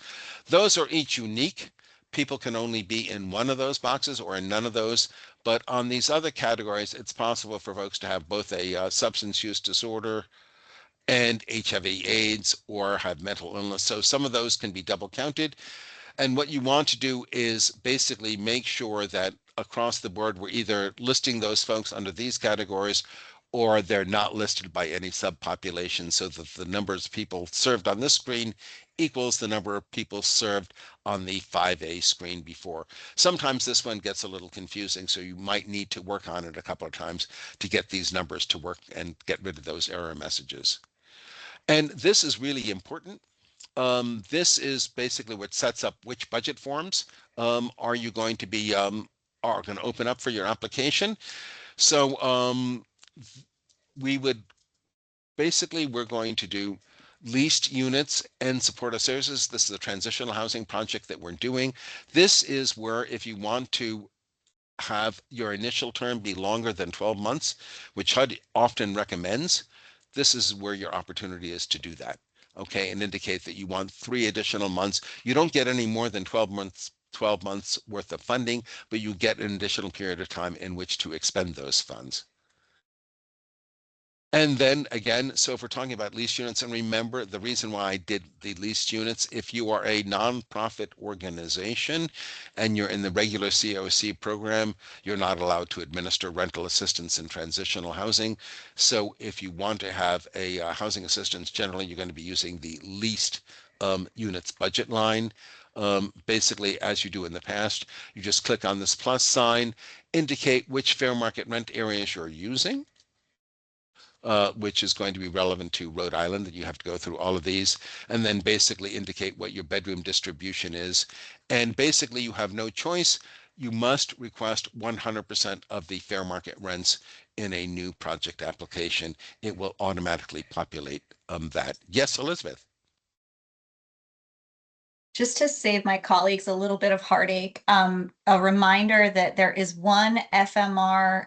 those are each unique. People can only be in one of those boxes or in none of those. But on these other categories, it's possible for folks to have both a substance use disorder and HIV/AIDS or have mental illness. So some of those can be double counted. And what you want to do is basically make sure that across the board, we're either listing those folks under these categories or they're not listed by any subpopulation so that the numbers of people served on this screen equals the number of people served on the 5A screen before. Sometimes this one gets a little confusing, so you might need to work on it a couple of times to get these numbers to work and get rid of those error messages. And this is really important. This is basically what sets up which budget forms are you going to be are going to open up for your application. So we would basically, we're going to do leased units and supportive services. This is a transitional housing project that we're doing. This is where if you want to have your initial term be longer than 12 months, which HUD often recommends, this is where your opportunity is to do that. Okay, and indicate that you want 3 additional months. You don't get any more than 12 months worth of funding, but you get an additional period of time in which to expend those funds. And then again, so if we're talking about leased units, and remember the reason why I did the leased units, if you are a nonprofit organization and you're in the regular COC program, you're not allowed to administer rental assistance in transitional housing. So if you want to have a housing assistance, generally you're going to be using the leased units budget line. Basically, as you do in the past, you just click on this plus sign, indicate which fair market rent areas you're using. Which is going to be relevant to Rhode Island, that you have to go through all of these, and then basically indicate what your bedroom distribution is. And basically, you have no choice. You must request 100% of the fair market rents in a new project application. It will automatically populate that. Yes, Elizabeth. Just to save my colleagues a little bit of heartache, a reminder that there is one FMR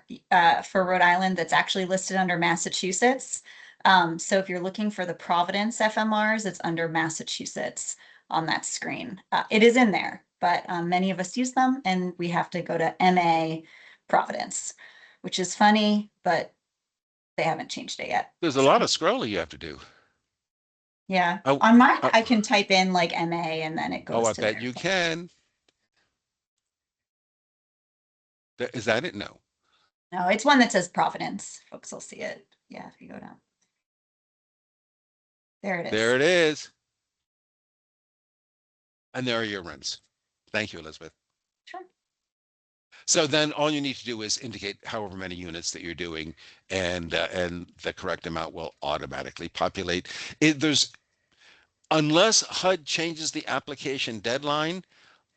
for Rhode Island that's actually listed under Massachusetts. So if you're looking for the Providence FMRs, it's under Massachusetts on that screen. It is in there, but many of us use them, and we have to go to MA Providence, which is funny, but they haven't changed it yet. There's a lot of scrolling you have to do. Yeah, Oh, on mine, oh, I can type in like MA and then it oh, goes I to bet their you thing. can. Is that it? No. No, it's one that says Providence. Folks will see it. Yeah, if you go down. There it There is. it is. And there are your rents. Thank you, Elizabeth. Sure. So then all you need to do is indicate however many units that you're doing, and the correct amount will automatically populate. There's, unless HUD changes the application deadline,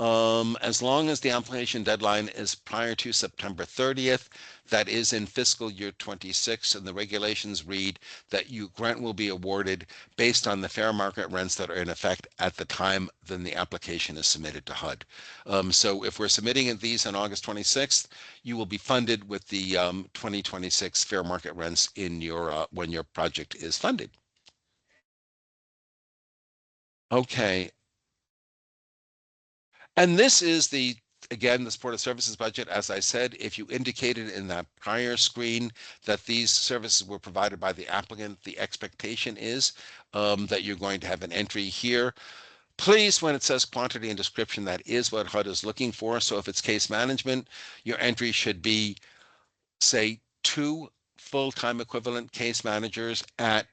as long as the application deadline is prior to September 30th, that is in fiscal year 26, and the regulations read that grant will be awarded based on the fair market rents that are in effect at the time then the application is submitted to HUD. So if we're submitting these on August 26th, you will be funded with the 2026 fair market rents in your when your project is funded. Okay, and this is again, the supportive services budget. As I said, if you indicated in that prior screen that these services were provided by the applicant, the expectation is that you're going to have an entry here. Please, when it says quantity and description, that is what HUD is looking for. So if it's case management, your entry should be, say, 2 full-time equivalent case managers at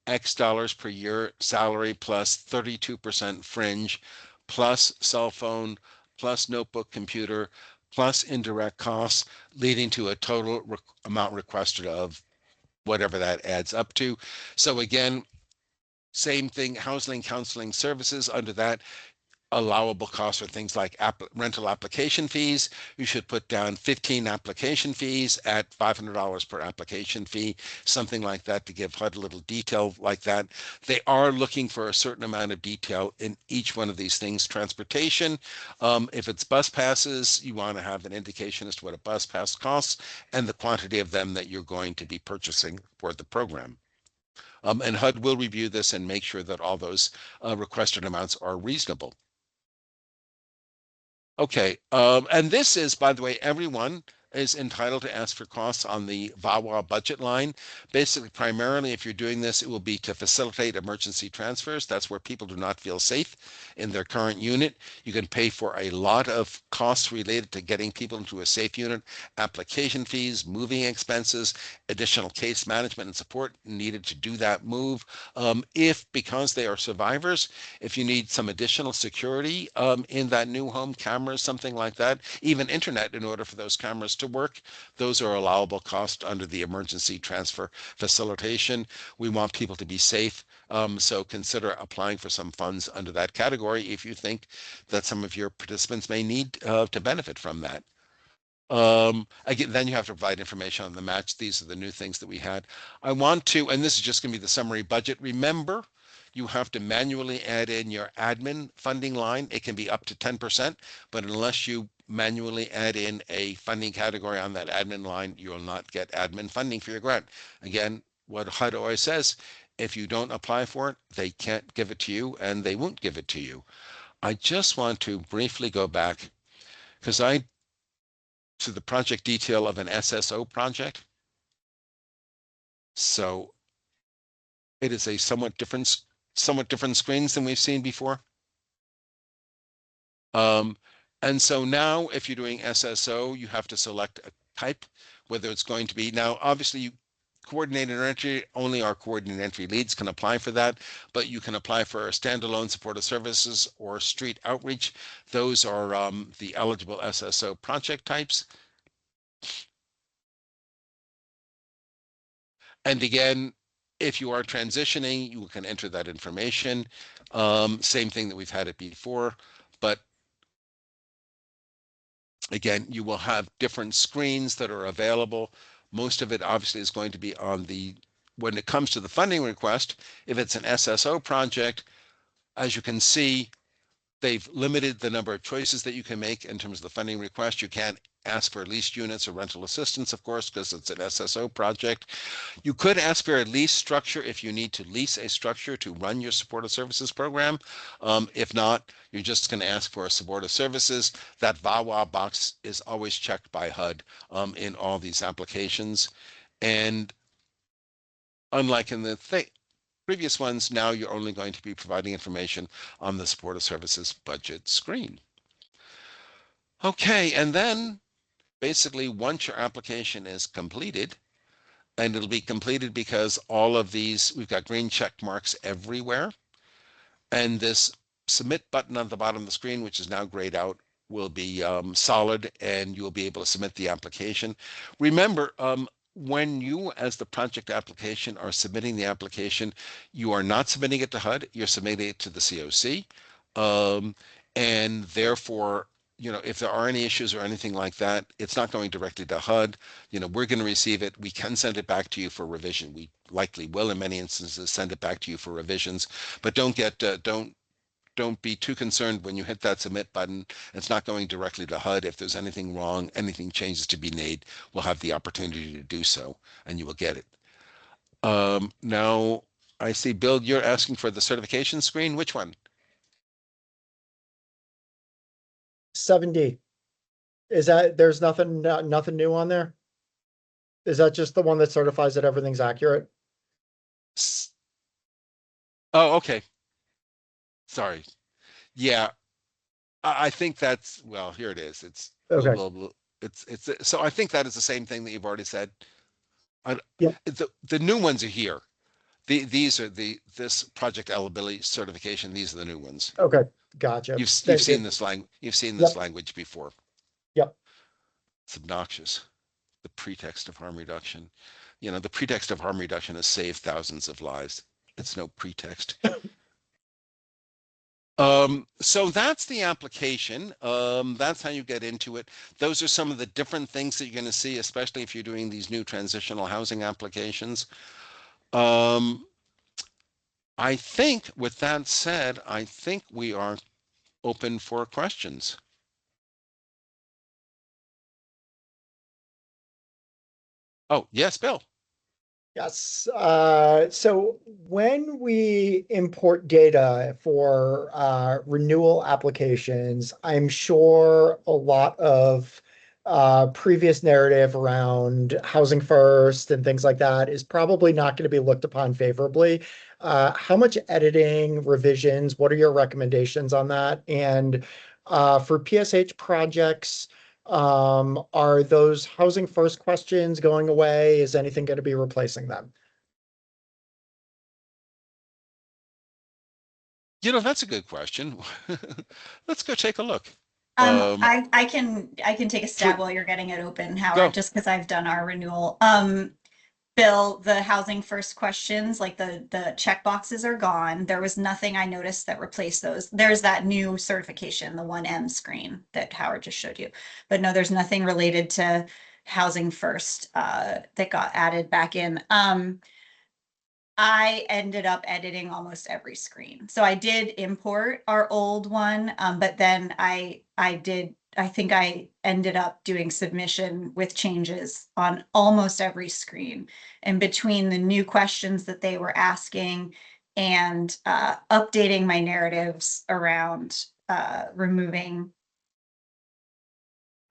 X dollars per year salary plus 32% fringe, plus cell phone, plus notebook computer, plus indirect costs, leading to a total amount requested of whatever that adds up to. So again, same thing, housing counseling services under that. Allowable costs are things like rental application fees. You should put down 15 application fees at $500 per application fee, something like that, to give HUD a little detail like that. They are looking for a certain amount of detail in each one of these things. Transportation, if it's bus passes, you want to have an indication as to what a bus pass costs and the quantity of them that you're going to be purchasing for the program. And HUD will review this and make sure that all those requested amounts are reasonable. Okay, and this is, by the way, everyone is entitled to ask for costs on the VAWA budget line. Basically, primarily, if you're doing this, it will be to facilitate emergency transfers. That's where people do not feel safe in their current unit. You can pay for a lot of costs related to getting people into a safe unit, application fees, moving expenses, additional case management and support needed to do that move. If, because they are survivors, if you need some additional security in that new home, cameras, something like that, even internet in order for those cameras to work, those are allowable costs under the emergency transfer facilitation. We want people to be safe, so consider applying for some funds under that category if you think that some of your participants may need to benefit from that. Again, then you have to provide information on the match. These are the new things that we had. I want to, and this is just going to be the summary budget. Remember, you have to manually add in your admin funding line. It can be up to 10%, but unless you manually add in a funding category on that admin line, you will not get admin funding for your grant. Again, what HUD always says, if you don't apply for it, they can't give it to you and they won't give it to you. I just want to briefly go back because I to the project detail of an SSO project. So it is a somewhat different screens than we've seen before. And so now if you're doing SSO, you have to select a type, whether it's going to be, now obviously you coordinated entry, only our coordinated entry leads can apply for that, but you can apply for standalone supportive services or street outreach. Those are the eligible SSO project types. And again, if you are transitioning, you can enter that information. Same thing that we've had it before, but again, you will have different screens that are available. Most of it obviously is going to be on the, when it comes to the funding request, if it's an SSO project, as you can see, they've limited the number of choices that you can make in terms of the funding request. You can't ask for leased units or rental assistance, of course, because it's an SSO project. You could ask for a lease structure if you need to lease a structure to run your supportive services program. If not, you're just going to ask for a supportive services. That VAWA box is always checked by HUD in all these applications. And unlike in the previous ones, now you're only going to be providing information on the supportive services budget screen. Okay, and then basically once your application is completed, and it'll be completed because all of these, we've got green check marks everywhere. And this submit button on the bottom of the screen, which is now grayed out, will be solid and you'll be able to submit the application. Remember, when you as the project application are submitting the application, you are not submitting it to HUD, you're submitting it to the COC. And therefore, if there are any issues or anything like that, it's not going directly to HUD. We're going to receive it. We can send it back to you for revision. We likely will, in many instances, send it back to you for revisions. But don't be too concerned when you hit that submit button. It's not going directly to HUD. If there's anything wrong, anything changes to be made, we'll have the opportunity to do so, and you will get it. Now, I see, Bill, you're asking for the certification screen. Which one? 7D. Is that, there's nothing new on there? Is that just the one that certifies that everything's accurate? Oh, okay. Sorry. Yeah, I think that's, well, here it is. It's Okay. it's so I think that is the same thing that you've already said. Yep. The new ones are here. These are this project eligibility certification. These are the new ones. Okay, gotcha. You've Thank seen you. this Yep. language before. Yep. It's obnoxious. The pretext of harm reduction. The pretext of harm reduction has saved thousands of lives. It's no pretext. So that's the application. That's how you get into it. Those are some of the different things that you're going to see, especially if you're doing these new transitional housing applications. I think with that said, I think we are open for questions. Oh, yes, Bill. Yes. So when we import data for renewal applications, I'm sure a lot of previous narrative around housing first and things like that is probably not going to be looked upon favorably. How much editing, revisions, what are your recommendations on that? And for PSH projects, are those housing first questions going away? Is anything going to be replacing them? That's a good question. Let's go take a look. I can take a stab while you're getting it open, Go. Howard, just because I've done our renewal. Bill, the housing first questions, like the check boxes are gone. There was nothing I noticed that replaced those. There's that new certification, the 1M screen that Howard just showed you. But no, there's nothing related to housing first that got added back in. I ended up editing almost every screen. So I did import our old one, but then I think I ended up doing submission with changes on almost every screen. And between the new questions that they were asking and updating my narratives around removing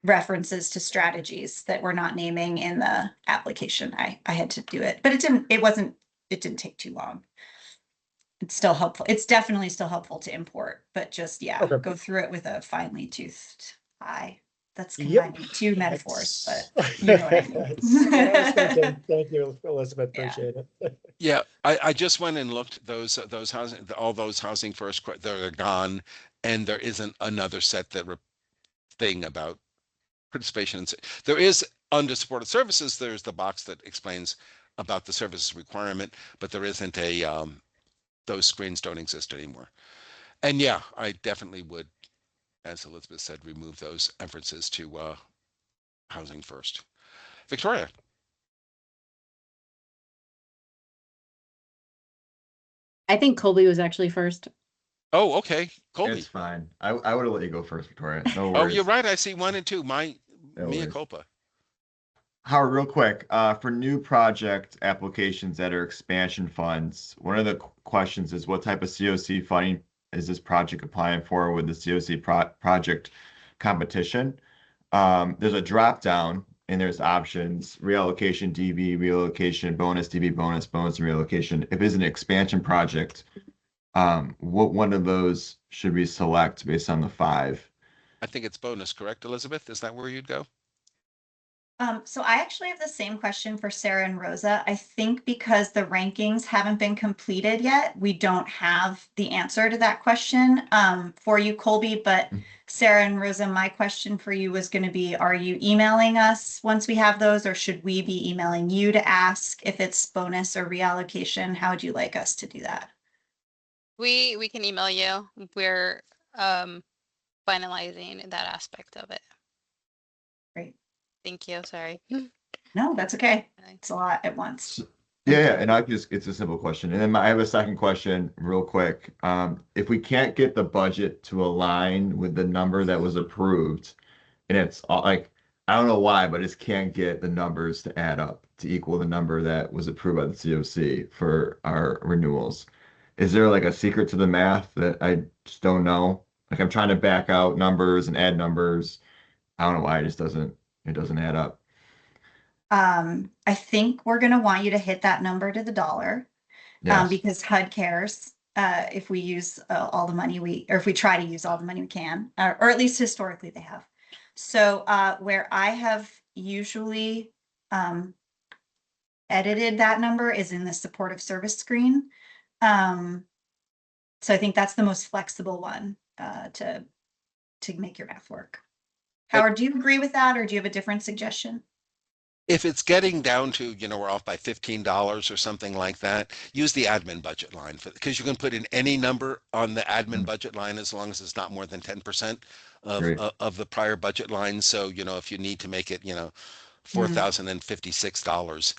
references to strategies that we're not naming in the application, I had to do it. But it didn't take too long. It's still helpful. It's definitely still helpful to import, but just, yeah, Okay. go through it with a finely toothed eye. That's Yep. combining two metaphors, but you know what I mean. That's what I was thinking. Thank you, Elizabeth. Yeah. Appreciate it. Yeah, I just went and looked those housing, all those housing first, they're gone, and there isn't another set that thing about participation. There is under supported services, there's the box that explains about the services requirement, but there isn't a those screens don't exist anymore. And yeah, I definitely would, as Elizabeth said, remove those references to housing first. Victoria. I think Colby was actually first. Oh, okay. Colby. It's fine. I would have let you go first, Victoria. No Oh, worries. you're right. I see 1 and 2. No Mea worries. culpa. Howard, real quick, for new project applications that are expansion funds, one of the questions is what type of COC funding is this project applying for with the COC project competition? There's a drop down and there's options, reallocation DB, reallocation bonus, DB bonus, bonus and reallocation. If it's an expansion project, what one of those should we select based on the 5? I think it's bonus, correct, Elizabeth? Is that where you'd go? So I actually have the same question for Sarah and Rosa. I think because the rankings haven't been completed yet, we don't have the answer to that question for you, Colby. But Sarah and Rosa, my question for you was going to be, are you emailing us once we have those, or should we be emailing you to ask if it's bonus or reallocation? How would you like us to do that? We can email you. We're finalizing that aspect of it. Great. Thank you. Sorry. No, that's okay. It's a lot at once. Yeah, and it's a simple question. And then I have a second question real quick. If we can't get the budget to align with the number that was approved, and it's all, like, I don't know why, but it just can't get the numbers to add up to equal the number that was approved by the COC for our renewals. Is there like a secret to the math that I just don't know? Like I'm trying to back out numbers and add numbers. I don't know why it doesn't add up. I think we're going to want you to hit that number to the dollar. Yes. Because HUD cares if we use all the money or if we try to use all the money we can, or at least historically they have. So where I have usually edited that number is in the supportive service screen. So I think that's the most flexible one to make your math work. Howard, do you agree with that, or do you have a different suggestion? If it's getting down to, we're off by $15 or something like that, use the admin budget line because you can put in any number on the admin budget line as long as it's not more than 10% of the prior budget line. So, if you need to make it, $4,056,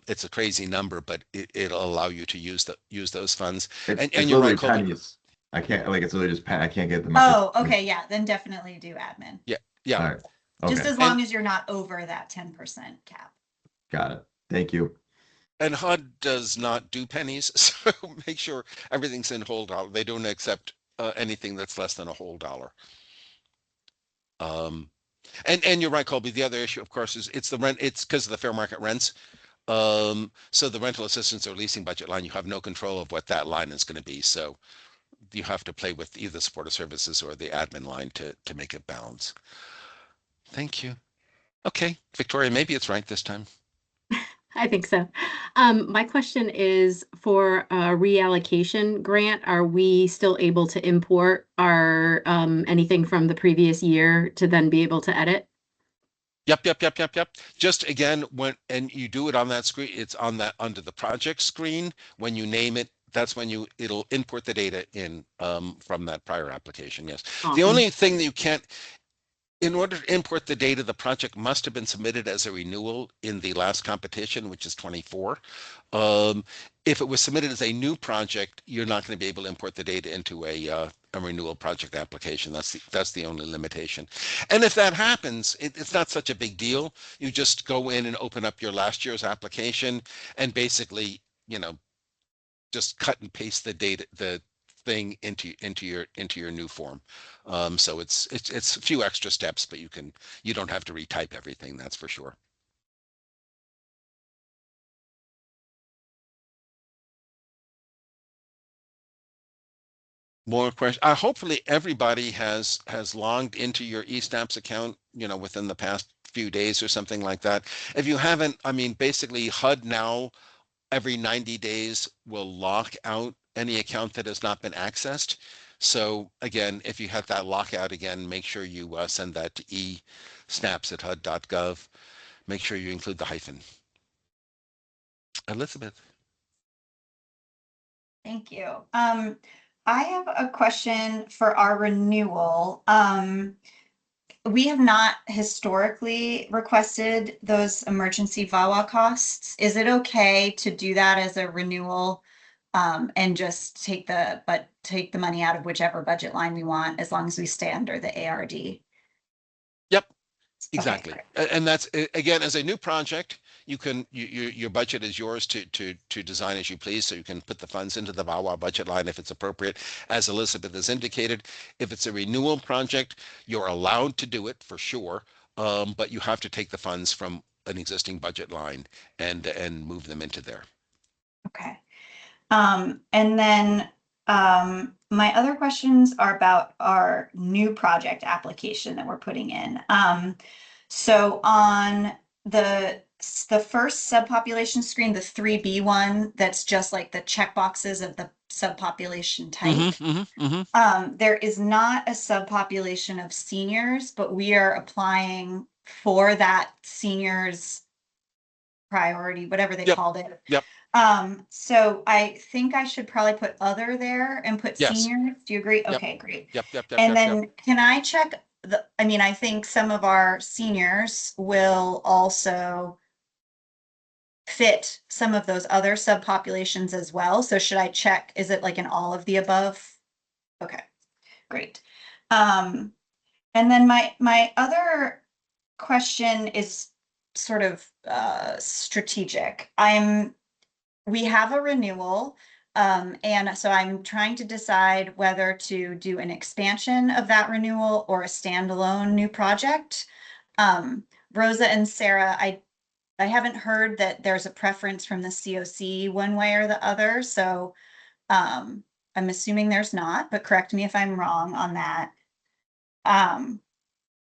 it's a crazy number, but it'll allow you to use those funds. It's and you're right, literally Colby. pennies. I can't, like, it's literally just I can't get them. Oh, okay, yeah, then definitely do admin. Yeah. All right. Just Okay. as long as you're not over that 10% cap. Got it. Thank you. And HUD does not do pennies, so make sure everything's in whole dollar. They don't accept anything that's less than a whole dollar. And you're right, Colby. The other issue, of course, is it's the rent. It's because of the fair market rents. So the rental assistance or leasing budget line, you have no control of what that line is going to be. So you have to play with either supportive services or the admin line to make it balance. Thank you. Okay, Victoria, maybe it's right this time. I think so. My question is for a reallocation grant, are we still able to import our anything from the previous year to then be able to edit? Yep. Just again, and you do it on that screen, it's on that under the project screen. When you name it, that's when it'll import the data in from that prior application. Yes. The Awesome. only thing that you can't, in order to import the data, the project must have been submitted as a renewal in the last competition, which is 24. If it was submitted as a new project, you're not going to be able to import the data into a renewal project application. That's the only limitation. And if that happens, it's not such a big deal. You just go in and open up your last year's application and basically, just cut and paste the data, the thing into your new form. So it's a few extra steps, but you don't have to retype everything. That's for sure. More questions. Hopefully everybody has logged into your eStaps account, within the past few days or something like that. If you haven't, I mean, basically HUD now every 90 days will lock out any account that has not been accessed. So again, if you have that lockout again, make sure you send that to esnaps@hud.gov. Make sure you include the hyphen. Elizabeth. Thank you. I have a question for our renewal. We have not historically requested those emergency VAWA costs. Is it okay to do that as a renewal? And just take the money out of whichever budget line we want, as long as we stay under the ARD? Yep, Okay, exactly. great. And that's again, as a new project, your budget is yours to design as you please. So you can put the funds into the VAWA budget line if it's appropriate, as Elizabeth has indicated. If it's a renewal project, you're allowed to do it for sure, but you have to take the funds from an existing budget line and move them into there. Okay. And then my other questions are about our new project application that we're putting in. So on the first subpopulation screen, the 3B one, that's just like the check boxes of the subpopulation type. There is not a subpopulation of seniors, but we are applying for that seniors priority, whatever they Yep. called it. Yep. So I think I should probably put other there and put Yes. seniors. Do you agree? Yep. Okay, great. Yep. And then can I check I think some of our seniors will also fit some of those other subpopulations as well. So should I check, is it like an all of the above? Okay, great. And then my other question is sort of strategic. We have a renewal, and so I'm trying to decide whether to do an expansion of that renewal or a standalone new project. Rosa and Sarah, I haven't heard that there's a preference from the COC one way or the other, so I'm assuming there's not, but correct me if I'm wrong on that.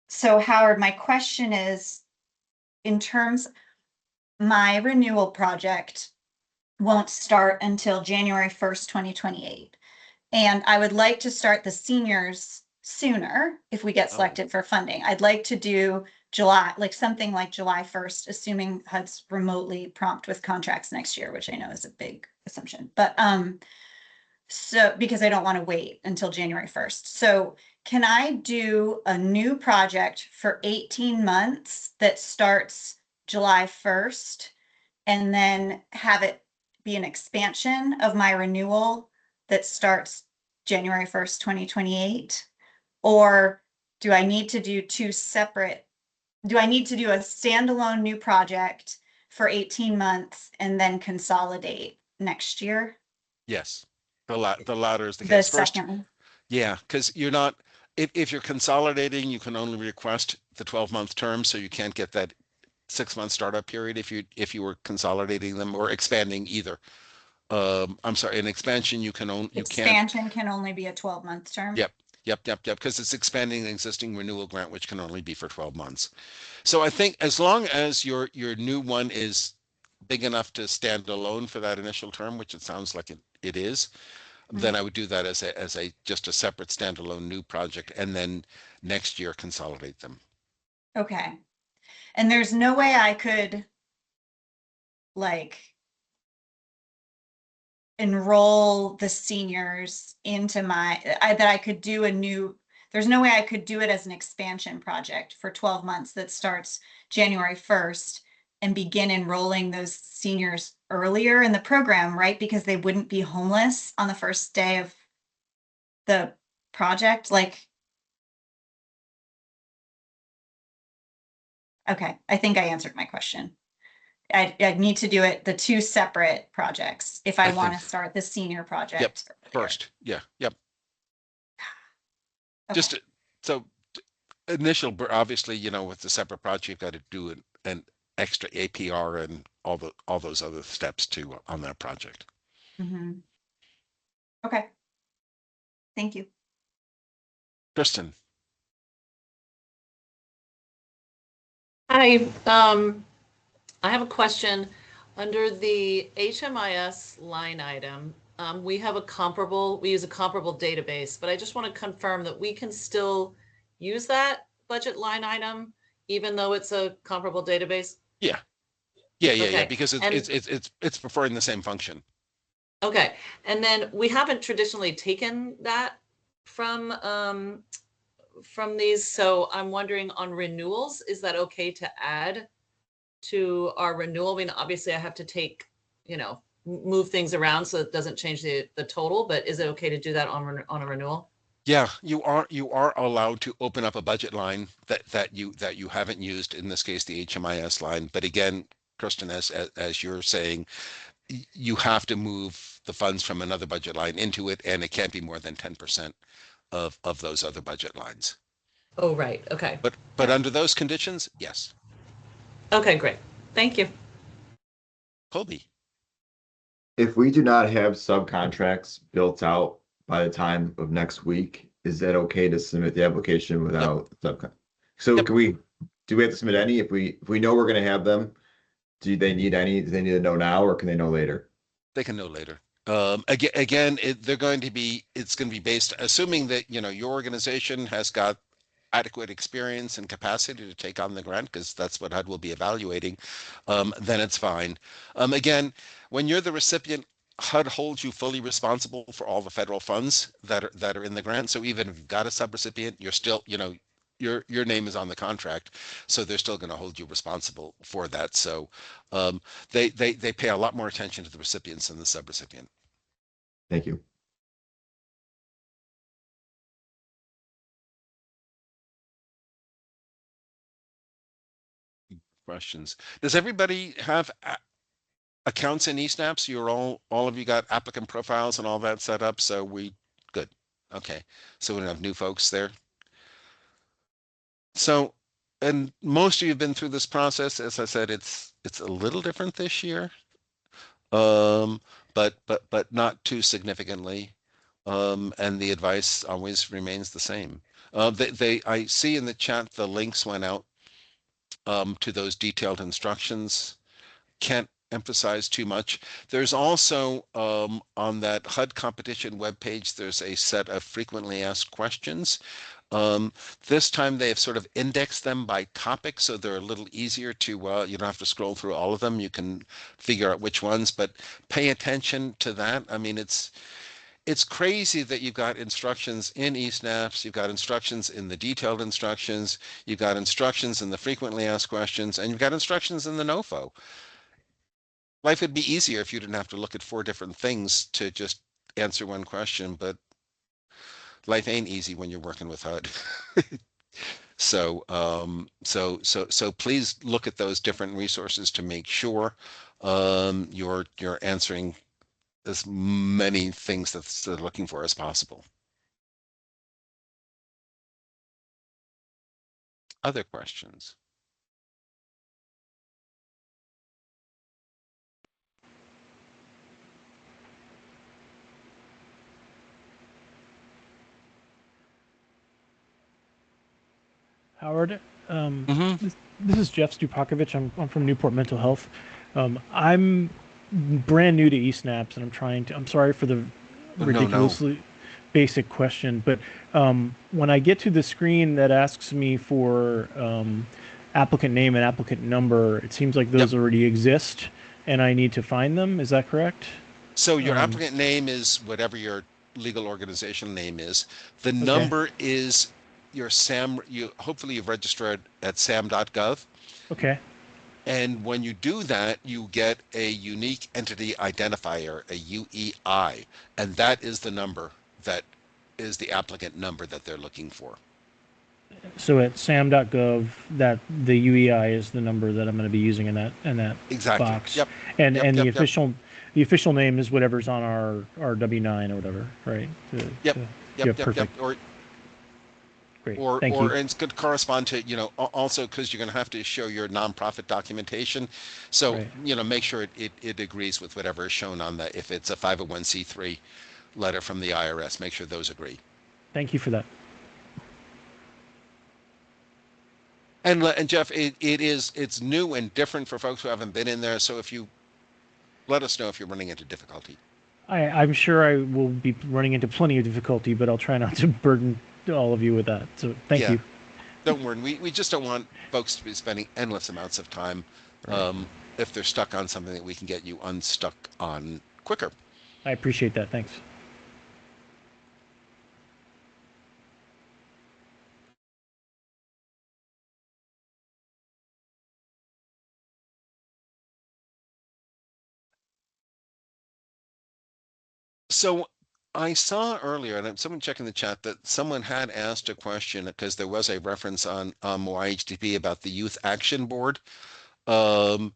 So Howard, my question is, in terms, my renewal project won't start until January 1st, 2028. And I would like to start the seniors sooner if we get selected for funding. I'd like to do July, like something like July 1st, assuming HUD's remotely prompt with contracts next year, which I know is a big assumption. But so because I don't want to wait until January 1st. So can I do a new project for 18 months that starts July 1st and then have it be an expansion of my renewal that starts January 1st, 2028? Or do I need to do do I need to do a standalone new project for 18 months and then consolidate next year? Yes. The latter is the The case. First, second. yeah, because you're not, if you're consolidating, you can only request the 12-month term, so you can't get that 6-month startup period if you were consolidating them or expanding either. I'm sorry, an expansion you can't. Expansion can only be a 12-month term. Yep. Because it's expanding an existing renewal grant, which can only be for 12 months. So I think as long as your new one is big enough to stand alone for that initial term, which it sounds like it is, then I would do that as a just a separate standalone new project, and then next year consolidate them. Okay. And there's no way I could like enroll the seniors into that I could do there's no way I could do it as an expansion project for 12 months that starts January 1st and begin enrolling those seniors earlier in the program, right? Because they wouldn't be homeless on the first day of the project. Like, okay, I think I answered my question. I need to do it, the two separate projects, if I want to start the senior project. Yep, first. Yeah, yep. Okay. Just so initial, obviously, with the separate project, you've got to do an extra APR and all those other steps too on that project. Mm-hmm. Okay. Thank you. Kristen. Hi, I have a question. Under the HMIS line item, we use a comparable database, but I just want to confirm that we can still use that budget line item, even though it's a comparable database? Yeah, Okay. because it's performing the same function. Okay, and then we haven't traditionally taken that from these, so I'm wondering on renewals, is that okay to add to our renewal? I mean, obviously I have to take, move things around so it doesn't change the total, but is it okay to do that on a renewal? Yeah, you are allowed to open up a budget line that you haven't used, in this case the HMIS line. But again, Kristen, as you're saying, you have to move the funds from another budget line into it, and it can't be more than 10% of those other budget lines. Oh, right. Okay. But under those conditions, yes. Okay, great. Thank you. Colby. If we do not have subcontracts built out by the time of next week, is that okay to submit the application without subcon? So Yep. Do we have to submit any if we know we're going to have them? Do they need to know now, or can they know later? They can know later. Again, it's going to be based, assuming that your organization has got adequate experience and capacity to take on the grant, because that's what HUD will be evaluating. Then it's fine. Again, when you're the recipient, HUD holds you fully responsible for all the federal funds that are in the grant. So even if you've got a subrecipient, you're still, your name is on the contract, so they're still going to hold you responsible for that. So they pay a lot more attention to the recipients than the subrecipient. Thank you. Questions? Does everybody have accounts in eSnaps? You're all of you got applicant profiles and all that set up, so good. Okay, so we don't have new folks there. So, and most of you have been through this process. As I said, it's a little different this year, but not too significantly. And the advice always remains the same. I see in the chat the links went out to those detailed instructions. Can't emphasize too much. There's also on that HUD competition webpage, there's a set of frequently asked questions. This time they have sort of indexed them by topic, so they're a little easier to, you don't have to scroll through all of them. You can figure out which ones, but pay attention to that. I mean, it's crazy that you've got instructions in eSnaps, you've got instructions in the detailed instructions, you've got instructions in the frequently asked questions, and you've got instructions in the NOFO. Life would be easier if you didn't have to look at 4 different things to just answer one question, but life ain't easy when you're working with HUD. So please look at those different resources to make sure you're answering as many things that they're looking for as possible. Other questions? Howard, Mm-hmm. this is Jeff Stupakovich. I'm from Newport Mental Health. I'm brand new to eSnaps, and I'm sorry for the ridiculously basic question, but when I get to the screen that asks me for applicant name and applicant number, it seems like those already exist, and I need to find them. Is that correct? So your applicant name is whatever your legal organization name is. The number is your SAM. Hopefully you've registered at sam.gov. Okay. And when you do that, you get a unique entity identifier, a UEI, and that is the number that is the applicant number that they're looking for. So at sam.gov, that the UEI is the number that I'm going to be using in that exactly. box. Yep. And the official name is whatever's on our W-9 or whatever, right? Yep. Perfect. Great. Thank you. Or it's going to correspond to, also because you're going to have to show your nonprofit documentation. So, make sure it agrees with whatever is shown on the, if it's a 501c3 letter from the IRS, make sure those agree. Thank you for that. And Jeff, it's new and different for folks who haven't been in there. So if you let us know if you're running into difficulty. I'm sure I will be running into plenty of difficulty, but I'll try not to burden all of you with that. So thank you. Don't worry. We just don't want folks to be spending endless amounts of time if they're stuck on something that we can get you unstuck on quicker. I appreciate that. Thanks. So I saw earlier, and someone checking the chat, that someone had asked a question because there was a reference on YHTP about the Youth Action Board, and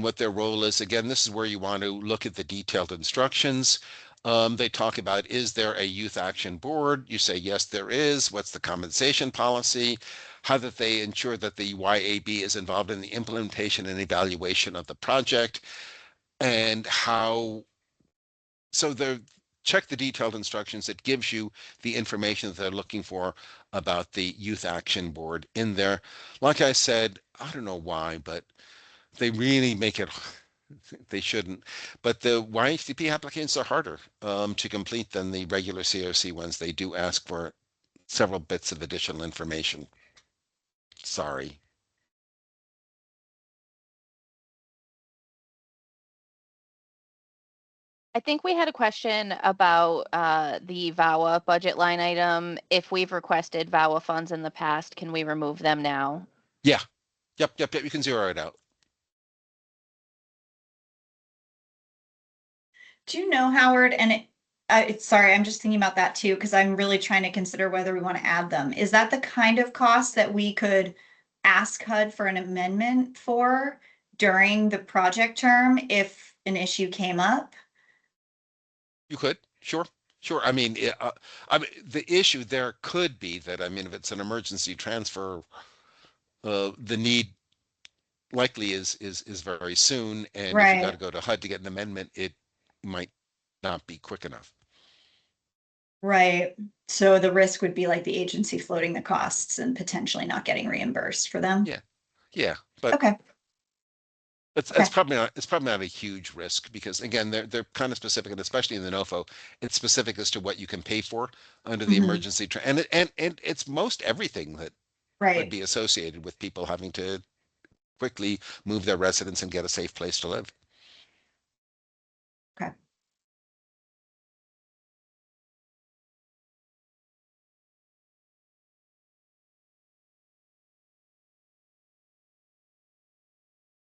what their role is. Again, this is where you want to look at the detailed instructions. They talk about, is there a Youth Action Board? You say, yes, there is. What's the compensation policy? How that they ensure that the YAB is involved in the implementation and evaluation of the project, and how. So check the detailed instructions. It gives you the information that they're looking for about the Youth Action Board in there. Like I said, I don't know why, but they really make it, they shouldn't. But the YHTP applications are harder to complete than the regular COC ones. They do ask for several bits of additional information. Sorry. I think we had a question about the VAWA budget line item. If we've requested VAWA funds in the past, can we remove them now? Yeah. Yep. You can zero it out. Do you know, Howard, and sorry, I'm just thinking about that too, because I'm really trying to consider whether we want to add them. Is that the kind of cost that we could ask HUD for an amendment for during the project term if an issue came up? You could, sure. I mean, the issue there could be that, if it's an emergency transfer, the need likely is very soon, and if you got to go to HUD to get an amendment, it might not be quick enough. Right. So the risk would be like the agency floating the costs and potentially not getting reimbursed for them. Yeah. But okay. It's probably not a huge risk because, again, they're kind of specific, and especially in the NOFO, it's specific as to what you can pay for under the emergency and it's most everything that would be associated with people having to quickly move their residence and get a safe place to live. Okay.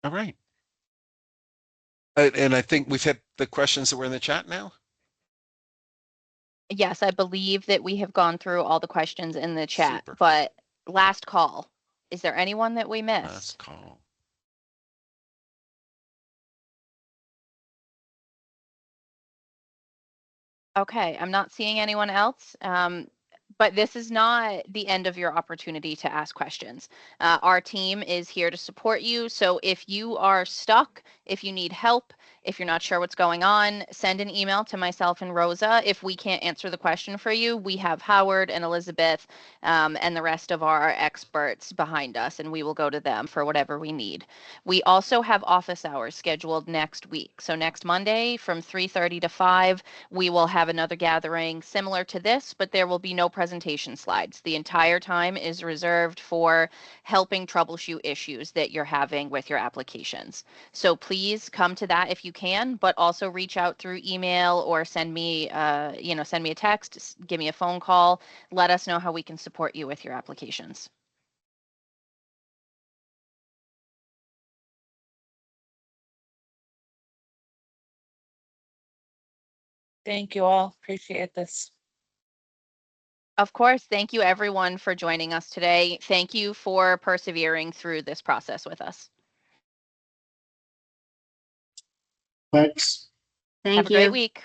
All right. And I think we've hit the questions that were in the chat now. Yes, I believe that we have gone through all the questions in the chat, Super. but last call. Is there anyone that we missed? Last call. Okay, I'm not seeing anyone else. But this is not the end of your opportunity to ask questions. Our team is here to support you. So if you are stuck, if you need help, If you're not sure what's going on, send an email to myself and Rosa. If we can't answer the question for you, we have Howard and Elizabeth and the rest of our experts behind us, and we will go to them for whatever we need. We also have office hours scheduled next week. So next Monday from 3:30 to 5, we will have another gathering similar to this, but there will be no presentation slides. The entire time is reserved for helping troubleshoot issues that you're having with your applications. So please come to that if you can, but also reach out through email or send me a text, give me a phone call, let us know how we can support you with your applications. Thank you all. Appreciate this. Of course. Thank you everyone for joining us today. Thank you for persevering through this process with us. Thanks. Have Thank a great you. week.